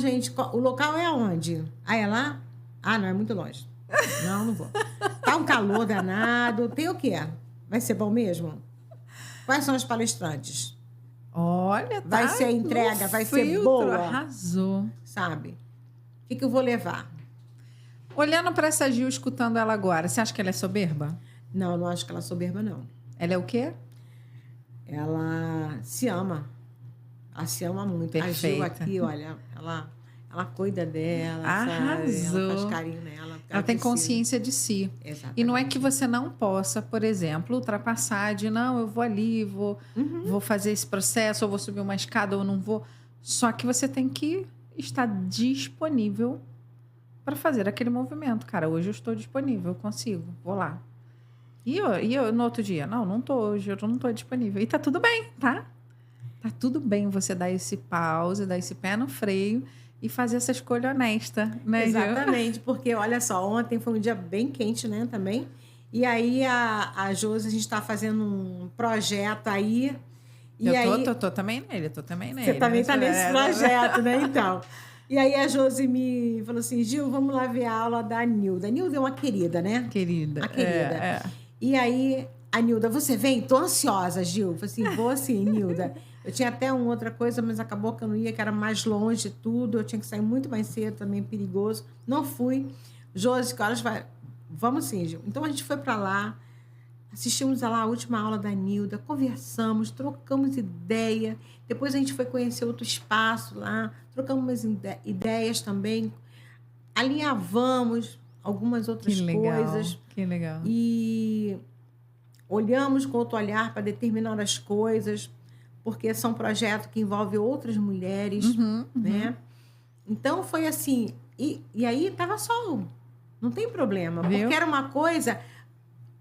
Gente, o local é onde? É lá? Não, é muito longe. Não vou. Tá um calor danado. Tem o quê? Vai ser bom mesmo? Quais são as palestrantes? Olha, vai ser a entrega, vai ser boa. Arrasou. Sabe? O que eu vou levar? Olhando para essa Gil, escutando ela agora, você acha que ela é soberba? Não acho que ela é soberba, não. Ela é o quê? Ela se ama. Ela se ama muito. Perfeita. A Gil aqui, olha, ela cuida dela, arrasou. Sabe? Ela faz carinho nela. Ela tem consciência de si. Exatamente. E não é que você não possa, por exemplo, ultrapassar de não, eu vou ali, vou fazer esse processo, ou vou subir uma escada, ou não vou. Só que você tem que estar disponível para fazer aquele movimento. Cara, hoje eu estou disponível, eu consigo, vou lá. E eu no outro dia, não tô hoje, eu não estou disponível. E tá tudo bem, tá? Tá tudo bem você dar esse pause, dar esse pé no freio e fazer essa escolha honesta, né? Exatamente, porque olha só, ontem foi um dia bem quente, né, também. E aí a Josi, a gente está fazendo um projeto aí. Tô também nele, Você também está nesse projeto, né, então. E aí a Josi me falou assim, Gil, vamos lá ver a aula da Nilda. A Nilda é uma querida, né? Querida. A querida. E aí a Nilda, você vem? Tô ansiosa, Gil. Eu falei assim, vou sim, Nilda. Eu tinha até uma outra coisa, mas acabou que eu não ia, que era mais longe tudo. Eu tinha que sair muito mais cedo, também perigoso. Não fui. Josi, que horas vai? Vamos sim, Gil. Então, a gente foi para lá, assistimos lá a última aula da Nilda, conversamos, trocamos ideia. Depois a gente foi conhecer outro espaço lá, trocamos umas ideias também. Alinhavamos algumas outras coisas. Que legal. E olhamos com outro olhar para determinadas coisas, porque são projetos que envolvem outras mulheres, né? Então, foi assim... E aí, estava só... Não tem problema, Viu? porque era uma coisa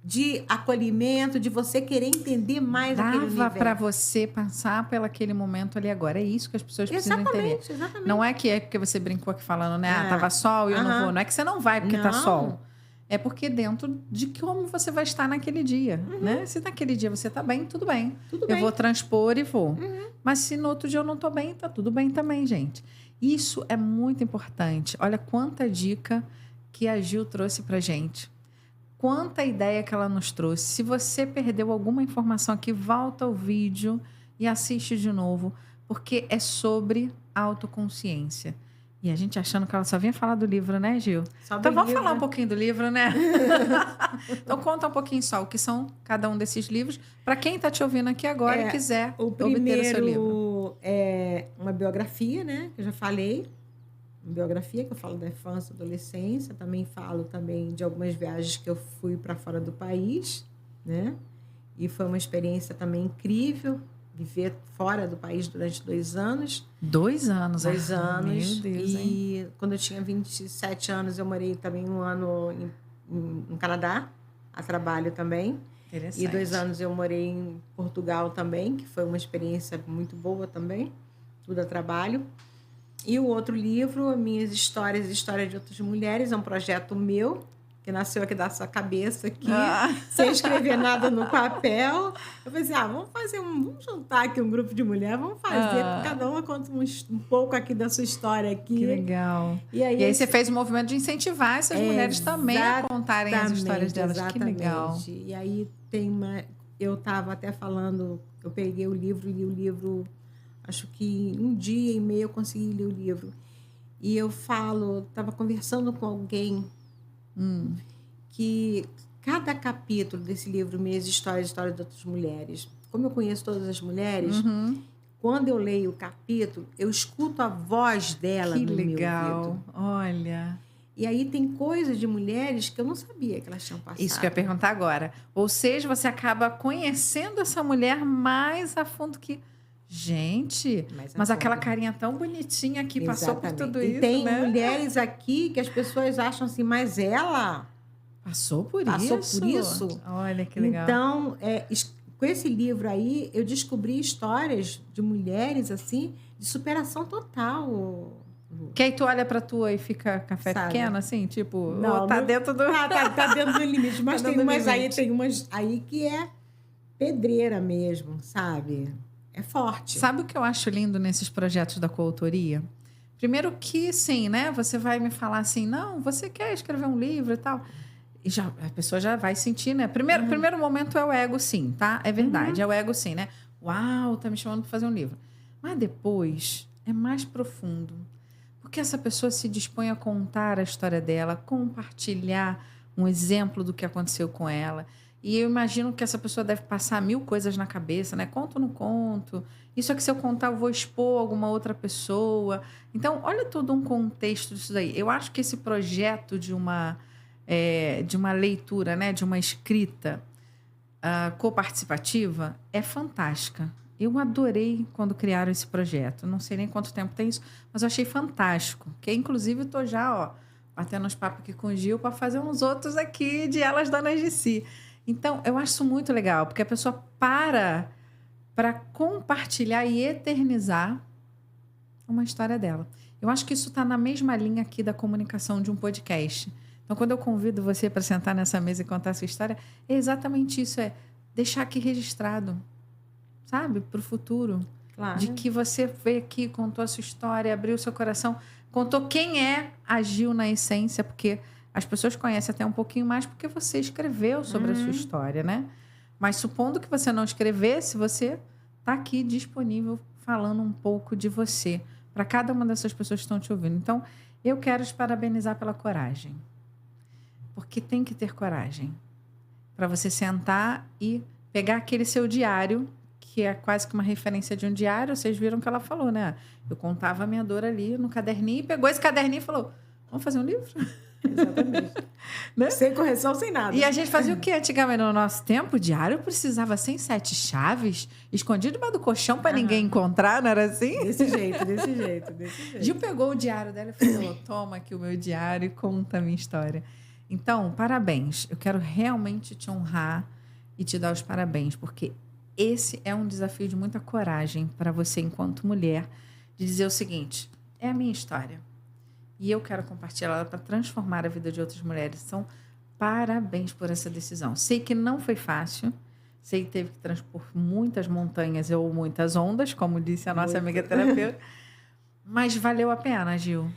de acolhimento, de você querer entender mais aquele universo. Dava para você passar pelo aquele momento ali agora. É isso que as pessoas precisam entender. Exatamente. Não é que é porque você brincou aqui falando, né? Ah, tava sol e eu não vou. Não é que você não vai porque tá sol. É porque dentro de como você vai estar naquele dia, né? Se naquele dia você tá bem, tudo bem. Eu vou transpor e vou. Mas se no outro dia eu não tô bem, tá tudo bem também, gente. Isso é muito importante. Olha quanta dica que a Gil trouxe pra gente. Quanta ideia que ela nos trouxe. Se você perdeu alguma informação aqui, volta ao vídeo e assiste de novo, porque é sobre autoconsciência. E a gente achando que ela só vinha falar do livro, né, Gil? Então vamos falar um pouquinho do livro, né? Então conta um pouquinho só o que são cada um desses livros, para quem está te ouvindo aqui agora e quiser obter o seu livro. O primeiro é uma biografia, né? Que eu já falei. Biografia, que eu falo da infância e adolescência, também falo de algumas viagens que eu fui para fora do país, né? E foi uma experiência também incrível, viver fora do país durante 2 anos. 2 anos? 2 anos. Meu Deus, e quando eu tinha 27 anos, eu morei também 1 ano no Canadá, a trabalho também. Interessante. E 2 anos eu morei em Portugal também, que foi uma experiência muito boa também, tudo a trabalho. E o outro livro, Minhas Histórias e Histórias de Outras Mulheres, é um projeto meu, que nasceu aqui da sua cabeça, aqui, sem escrever nada no papel. Eu falei assim, vamos juntar aqui um grupo de mulheres, vamos fazer, cada uma conta um pouco aqui da sua história aqui. Que legal. E aí você fez um movimento de incentivar essas mulheres também a contarem as histórias delas. Exatamente. Que legal. E aí eu estava até falando, eu peguei o livro e li o livro... Acho que 1 dia e meio eu consegui ler o livro. E eu estava conversando com alguém que cada capítulo desse livro, Minhas Histórias, Histórias de Outras Mulheres, como eu conheço todas as mulheres, quando eu leio o capítulo, eu escuto a voz dela no meu ouvido. Que legal, olha... E aí tem coisas de mulheres que eu não sabia que elas tinham passado. Isso que eu ia perguntar agora. Ou seja, você acaba conhecendo essa mulher mais a fundo que... Gente, mas aquela carinha tão bonitinha que passou por tudo isso, e tem né? mulheres aqui que as pessoas acham assim, mas ela... Passou por isso. Olha, que legal. Então, com esse livro aí, eu descobri histórias de mulheres, assim, de superação total. Que aí tu olha pra tua e fica café pequeno, assim? Tipo, não, tá dentro do... Tá dentro do limite. Mas tem umas aí que é pedreira mesmo, sabe? É forte. Sabe o que eu acho lindo nesses projetos da coautoria? Primeiro que, sim, né? Você vai me falar assim, não, você quer escrever um livro e tal. E a pessoa já vai sentir, né? Primeiro momento é o ego, sim, tá? É verdade, é o ego, sim, né? Uau, tá me chamando para fazer um livro. Mas depois é mais profundo. Porque essa pessoa se dispõe a contar a história dela, compartilhar um exemplo do que aconteceu com ela. E eu imagino que essa pessoa deve passar 1000 coisas na cabeça, né? Conto ou não conto? Isso aqui, se eu contar, eu vou expor alguma outra pessoa. Então, olha todo um contexto disso daí. Eu acho que esse projeto de uma leitura, né? De uma escrita coparticipativa é fantástica. Eu adorei quando criaram esse projeto. Não sei nem quanto tempo tem isso, mas eu achei fantástico. Que, inclusive, eu estou já batendo uns papos aqui com o Gil para fazer uns outros aqui de Elas Donas de Si. Então, eu acho isso muito legal, porque a pessoa para compartilhar e eternizar uma história dela. Eu acho que isso está na mesma linha aqui da comunicação de um podcast. Então, quando eu convido você para sentar nessa mesa e contar a sua história, é exatamente isso, é deixar aqui registrado, sabe? Para o futuro. Claro. De que você veio aqui, contou a sua história, abriu o seu coração, contou quem agiu na essência, porque... As pessoas conhecem até um pouquinho mais porque você escreveu sobre a sua história, né? Mas supondo que você não escrevesse, você está aqui disponível falando um pouco de você para cada uma dessas pessoas que estão te ouvindo. Então, eu quero te parabenizar pela coragem. Porque tem que ter coragem para você sentar e pegar aquele seu diário, que é quase que uma referência de um diário. Vocês viram que ela falou, né? Eu contava a minha dor ali no caderninho, pegou esse caderninho e falou, vamos fazer um livro? Exatamente. Né? Sem correção, sem nada. E a gente fazia o quê? Antigamente, no nosso tempo, o diário precisava sem 7 chaves, escondido debaixo do colchão para ninguém encontrar, não era assim? Desse jeito. Gil pegou o diário dela e falou: toma aqui o meu diário e conta a minha história. Então, parabéns. Eu quero realmente te honrar e te dar os parabéns, porque esse é um desafio de muita coragem para você, enquanto mulher, de dizer o seguinte: é a minha história. E eu quero compartilhar ela para transformar a vida de outras mulheres. Então, parabéns por essa decisão. Sei que não foi fácil. Sei que teve que transpor muitas montanhas ou muitas ondas, como disse a nossa amiga terapeuta. Mas valeu a pena, Gil.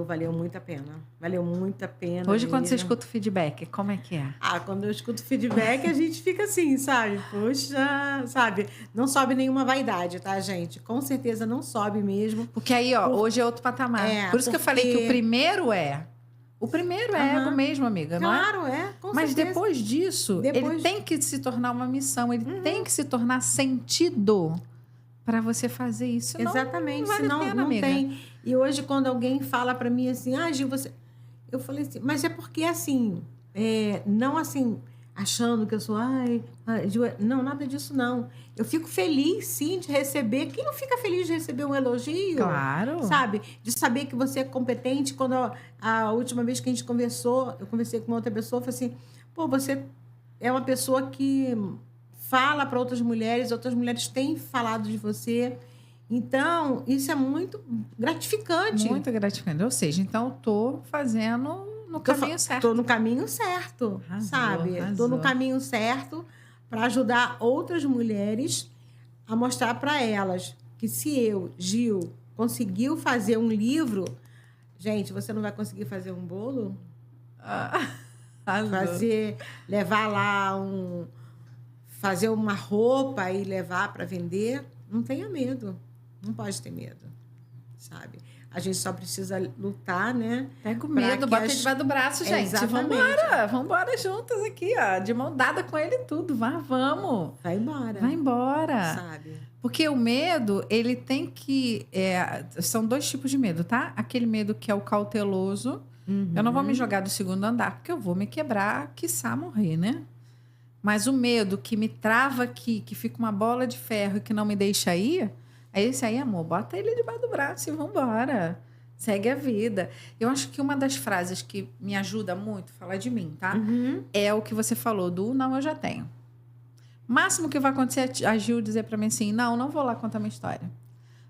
Valeu muito a pena. Valeu muito a pena. Hoje, mesmo. quando você escuta o feedback, como é que é? Quando eu escuto feedback, a gente fica assim, sabe? Poxa, sabe? Não sobe nenhuma vaidade, tá, gente? Com certeza não sobe mesmo. Porque aí, hoje é outro patamar. Por isso que eu falei que o primeiro é. O primeiro é ego mesmo, amiga, não é? Claro, com Mas certeza. depois disso, ele tem que se tornar uma missão, ele tem que se tornar sentido para você fazer isso. Senão, exatamente, não vale senão a pena, não amiga. tem. E hoje, quando alguém fala para mim assim, Gil, você... Eu falei assim, mas é porque assim, não assim, achando que eu sou, Gil, não, nada disso não. Eu fico feliz, sim, de receber. Quem não fica feliz de receber um elogio? Claro. Sabe? De saber que você é competente. Quando a última vez que a gente conversou, eu conversei com uma outra pessoa, eu falei assim, você é uma pessoa que fala para outras mulheres têm falado de você. Então, isso é muito gratificante. Muito gratificante. Ou seja, então, eu tô fazendo no caminho certo. Estou no caminho certo, sabe? Estou no caminho certo para ajudar outras mulheres a mostrar para elas que se eu, Gil, conseguiu fazer um livro, gente, você não vai conseguir fazer um bolo? Levar lá fazer uma roupa e levar para vender? Não tenha medo. Não pode ter medo, sabe? A gente só precisa lutar, né? Pega o medo, bota debaixo do braço, gente. Vambora juntas aqui, ó. De mão dada com ele tudo. Vamos. Vai embora. Sabe? Porque o medo, ele tem que... são 2 tipos de medo, tá? Aquele medo que é o cauteloso. Eu não vou me jogar do 2º andar, porque eu vou me quebrar, quiçá morrer, né? Mas o medo que me trava aqui, que fica uma bola de ferro e que não me deixa ir... Esse aí, amor, bota ele debaixo do braço e vambora. Segue a vida. Eu acho que uma das frases que me ajuda muito a falar de mim, tá? É o que você falou do não, eu já tenho. Máximo que vai acontecer é a Gil dizer pra mim assim, não vou lá contar minha história.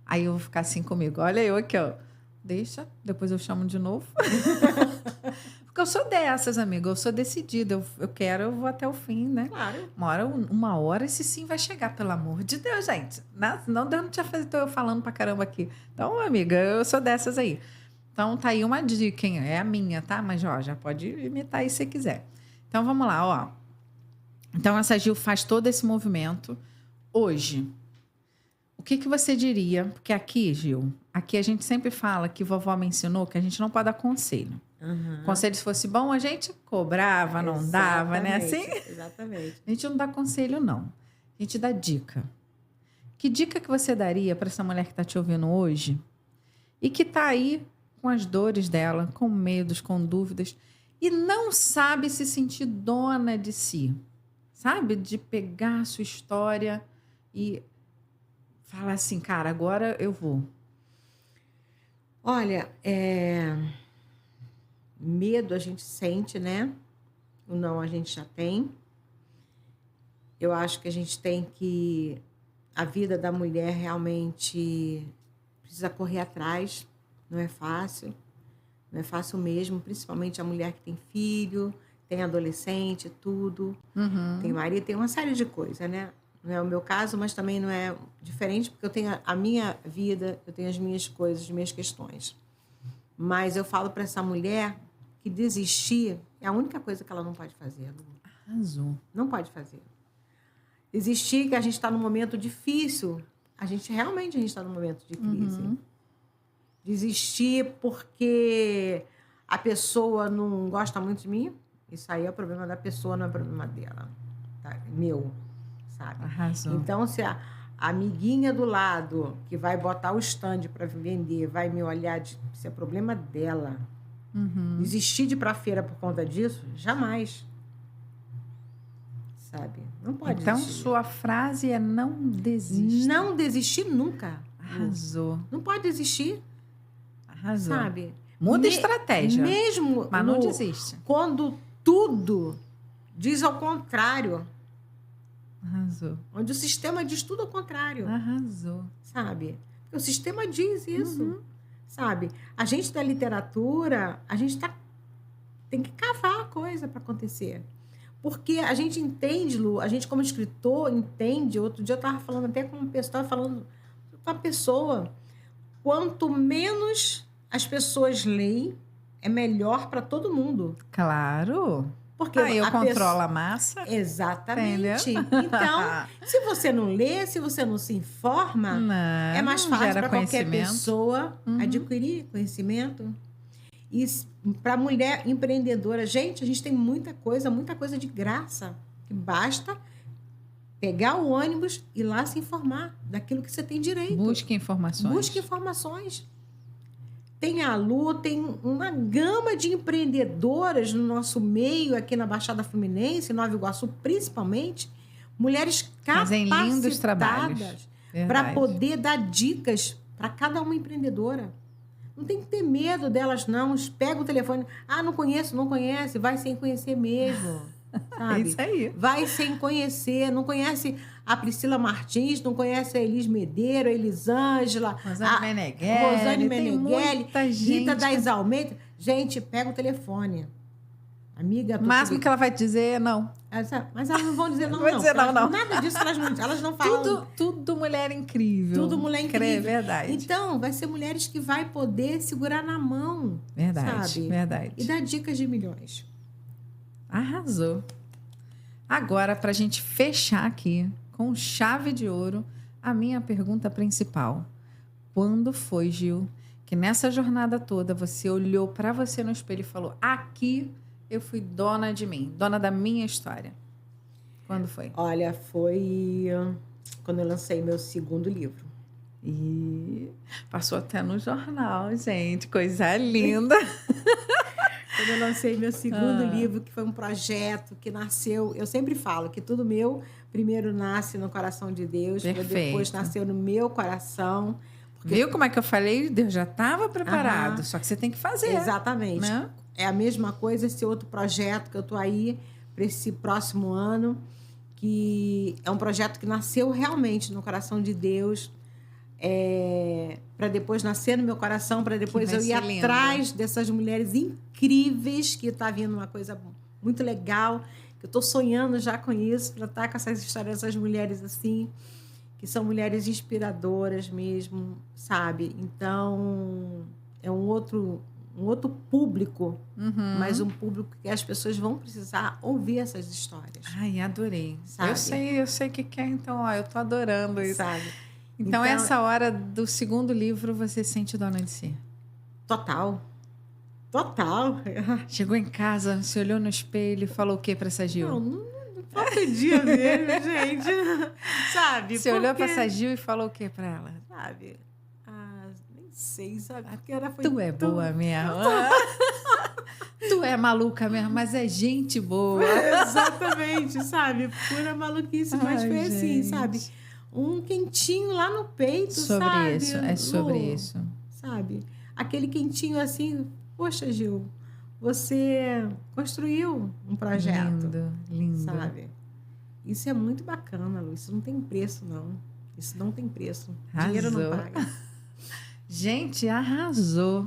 Aí eu vou ficar assim comigo. Olha eu aqui, ó. Deixa, depois eu chamo de novo. Porque eu sou dessas, amiga. Eu sou decidida. Eu vou até o fim, né? Claro. Uma hora esse sim vai chegar, pelo amor de Deus, gente. Não Deus não tinha feito eu falando pra caramba aqui. Então, amiga, eu sou dessas aí. Então, tá aí uma dica, hein? É a minha, tá? Mas, já pode imitar aí se você quiser. Então, vamos lá, ó. Então, essa Gil faz todo esse movimento. Hoje, o que você diria? Porque aqui, Gil, aqui a gente sempre fala que vovó me ensinou que a gente não pode dar conselho. Conselho, se fosse bom, a gente cobrava, não dava, né? Assim? Exatamente. A gente não dá conselho, não. A gente dá dica. Que dica que você daria para essa mulher que está te ouvindo hoje e que está aí com as dores dela, com medos, com dúvidas e não sabe se sentir dona de si? Sabe? De pegar a sua história e falar assim, cara, agora eu vou. Olha, medo a gente sente, né? O não a gente já tem. Eu acho que a gente tem que... A vida da mulher realmente precisa correr atrás. Não é fácil. Não é fácil mesmo, principalmente a mulher que tem filho, tem adolescente, tudo. Tem marido, tem uma série de coisas, né? Não é o meu caso, mas também não é diferente, porque eu tenho a minha vida, eu tenho as minhas coisas, as minhas questões. Mas eu falo para essa mulher que desistir é a única coisa que ela não pode fazer. Arrasou. Não pode fazer. Desistir, que a gente está num momento difícil. A gente está num momento de crise. Desistir porque a pessoa não gosta muito de mim, isso aí é o problema da pessoa, não é o problema dela. Tá? Meu, sabe? Arrasou. Então, se a amiguinha do lado que vai botar o stand para vender vai me olhar, isso é problema dela. Desistir de ir pra feira por conta disso? Jamais. Sabe? Não pode Então, desistir. sua frase é não desista. Não desistir nunca. Arrasou. Não pode desistir, Arrasou. sabe? Muda a estratégia. Mesmo mas não desiste. quando tudo diz ao contrário. Arrasou. Onde o sistema diz tudo ao contrário. Arrasou. Sabe? O sistema diz isso. Sabe? A gente da literatura, a gente tem que cavar a coisa para acontecer. Porque a gente entende, Lu, a gente como escritor entende. Outro dia eu estava falando até com uma pessoa, estava falando com uma pessoa, quanto menos as pessoas leem, é melhor para todo mundo. Claro. Porque Aí eu a controlo a massa. Exatamente. Entendeu? Então, se você não lê, se você não se informa, Não, é mais não fácil gera para qualquer conhecimento. pessoa adquirir conhecimento. E para mulher empreendedora, gente, a gente tem muita coisa de graça. Que basta pegar o ônibus e ir lá se informar daquilo que você tem direito. Busque informações. Busque informações. Tem a Lu, tem uma gama de empreendedoras no nosso meio, aqui na Baixada Fluminense, em Nova Iguaçu, principalmente, mulheres Fazem lindos trabalhos. capacitadas para Verdade. poder dar dicas para cada uma empreendedora. Não tem que ter medo delas, não. Pega o telefone. Ah, não conhece, vai sem conhecer mesmo. Sabe? É isso aí. Vai sem conhecer. Não conhece a Priscila Martins, não conhece a Elis Medeiros, a Elisângela, Rosane Meneghelli. Rosane tem Meneghelli, muita gente. Rita das Almeida. Gente, pega o telefone. Amiga, O máximo que ela vai dizer é não. mas elas não vão dizer não, Não vai dizer não, não. Nada disso elas não falam. Tudo mulher incrível. Tudo mulher incrível. É verdade. Então, vai ser mulheres que vai poder segurar na mão. Verdade, sabe? verdade. E dar dicas de milhões. Arrasou. Agora, para a gente fechar aqui com chave de ouro, a minha pergunta principal. Quando foi, Gil, que nessa jornada toda você olhou para você no espelho e falou: aqui eu fui dona de mim, dona da minha história? Quando foi? Olha, foi quando eu lancei meu segundo livro. E passou até no jornal, gente. Coisa linda. Quando eu lancei meu segundo livro, que foi um projeto que nasceu... Eu sempre falo que tudo meu primeiro nasce no coração de Deus, depois nasceu no meu coração. Viu como é que eu falei? Deus já estava preparado, só que você tem que fazer. Exatamente. Né? É a mesma coisa esse outro projeto que eu estou aí para esse próximo ano, que é um projeto que nasceu realmente no coração de Deus, para depois nascer no meu coração, para depois eu ir atrás dessas mulheres incríveis, que está vindo uma coisa muito legal, que eu estou sonhando já com isso, para estar com essas histórias dessas mulheres assim, que são mulheres inspiradoras mesmo, sabe? Então, é um outro público, mas um público que as pessoas vão precisar ouvir essas histórias. Ai, adorei. Sabe? Eu sei o que é, então, ó, eu tô adorando isso. Sabe? Então, essa hora do segundo livro, você se sente dona de si? Total. Chegou em casa, se olhou no espelho e falou o que para essa Gil? Não podia mesmo, gente. Sabe? Você olhou para essa Gil e falou o que para ela? Sabe? Nem sei, sabe? Porque Tu é boa mesmo. Tu é maluca mesmo, mas é gente boa. Exatamente, sabe? Pura maluquice, mas foi assim, sabe? Um quentinho lá no peito, sabe? É sobre isso. Sabe? Aquele quentinho assim, poxa, Gil, você construiu um projeto. Lindo. Sabe? Isso é muito bacana, Lu. Isso não tem preço, não. Isso não tem preço. Dinheiro não paga. Gente, arrasou.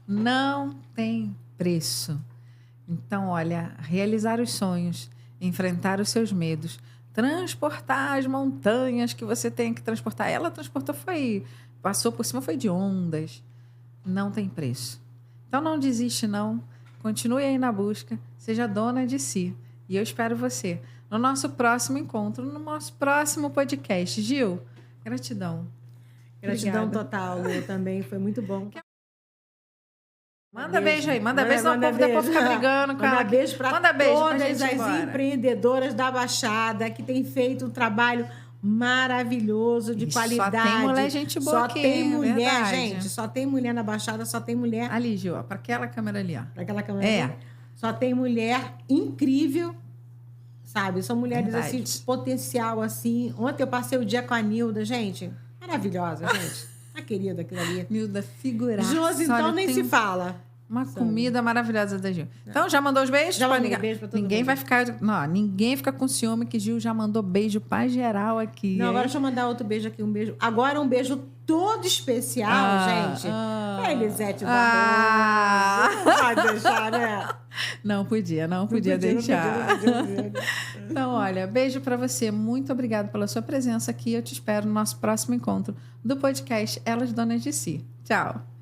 Não tem preço. Então, olha, realizar os sonhos, enfrentar os seus medos, transportar as montanhas que você tem que transportar. Ela transportou, passou por cima, foi de ondas. Não tem preço. Então, não desiste, não. Continue aí na busca. Seja dona de si. E eu espero você no nosso próximo encontro, no nosso próximo podcast. Gil, gratidão. Gratidão Obrigada. Total, Lu, também. Foi muito bom. Manda beijo aí, manda beijo, senão o povo depois fica brigando com ela. Manda beijo para todas as empreendedoras da Baixada que têm feito um trabalho maravilhoso, de qualidade. Só tem mulher gente boa aqui, tem mulher, verdade. gente. Só tem mulher na Baixada, só tem mulher... Ali, Gil, ó, para aquela câmera ali, ó. Para aquela câmera ali. Só tem mulher incrível, sabe? São mulheres, assim, de potencial, assim. Ontem eu passei o dia com a Nilda, gente. Maravilhosa, gente. A querida aquilo ali. Nilda, figuraça. Josi, então, nem se fala. Uma comida maravilhosa da Gil. Então, já mandou os beijos? Já mandei beijo pra todo ninguém mundo. Vai ficar... Não, ninguém fica com ciúme que Gil já mandou beijo pra geral aqui. Não, agora deixa eu mandar outro beijo aqui. Um beijo. Agora um beijo todo especial, gente. Pra Elisete Barroso. Não pode deixar, né? Não podia deixar. Não podia. Então, olha, beijo pra você. Muito obrigada pela sua presença aqui. Eu te espero no nosso próximo encontro do podcast Elas Donas de Si. Tchau.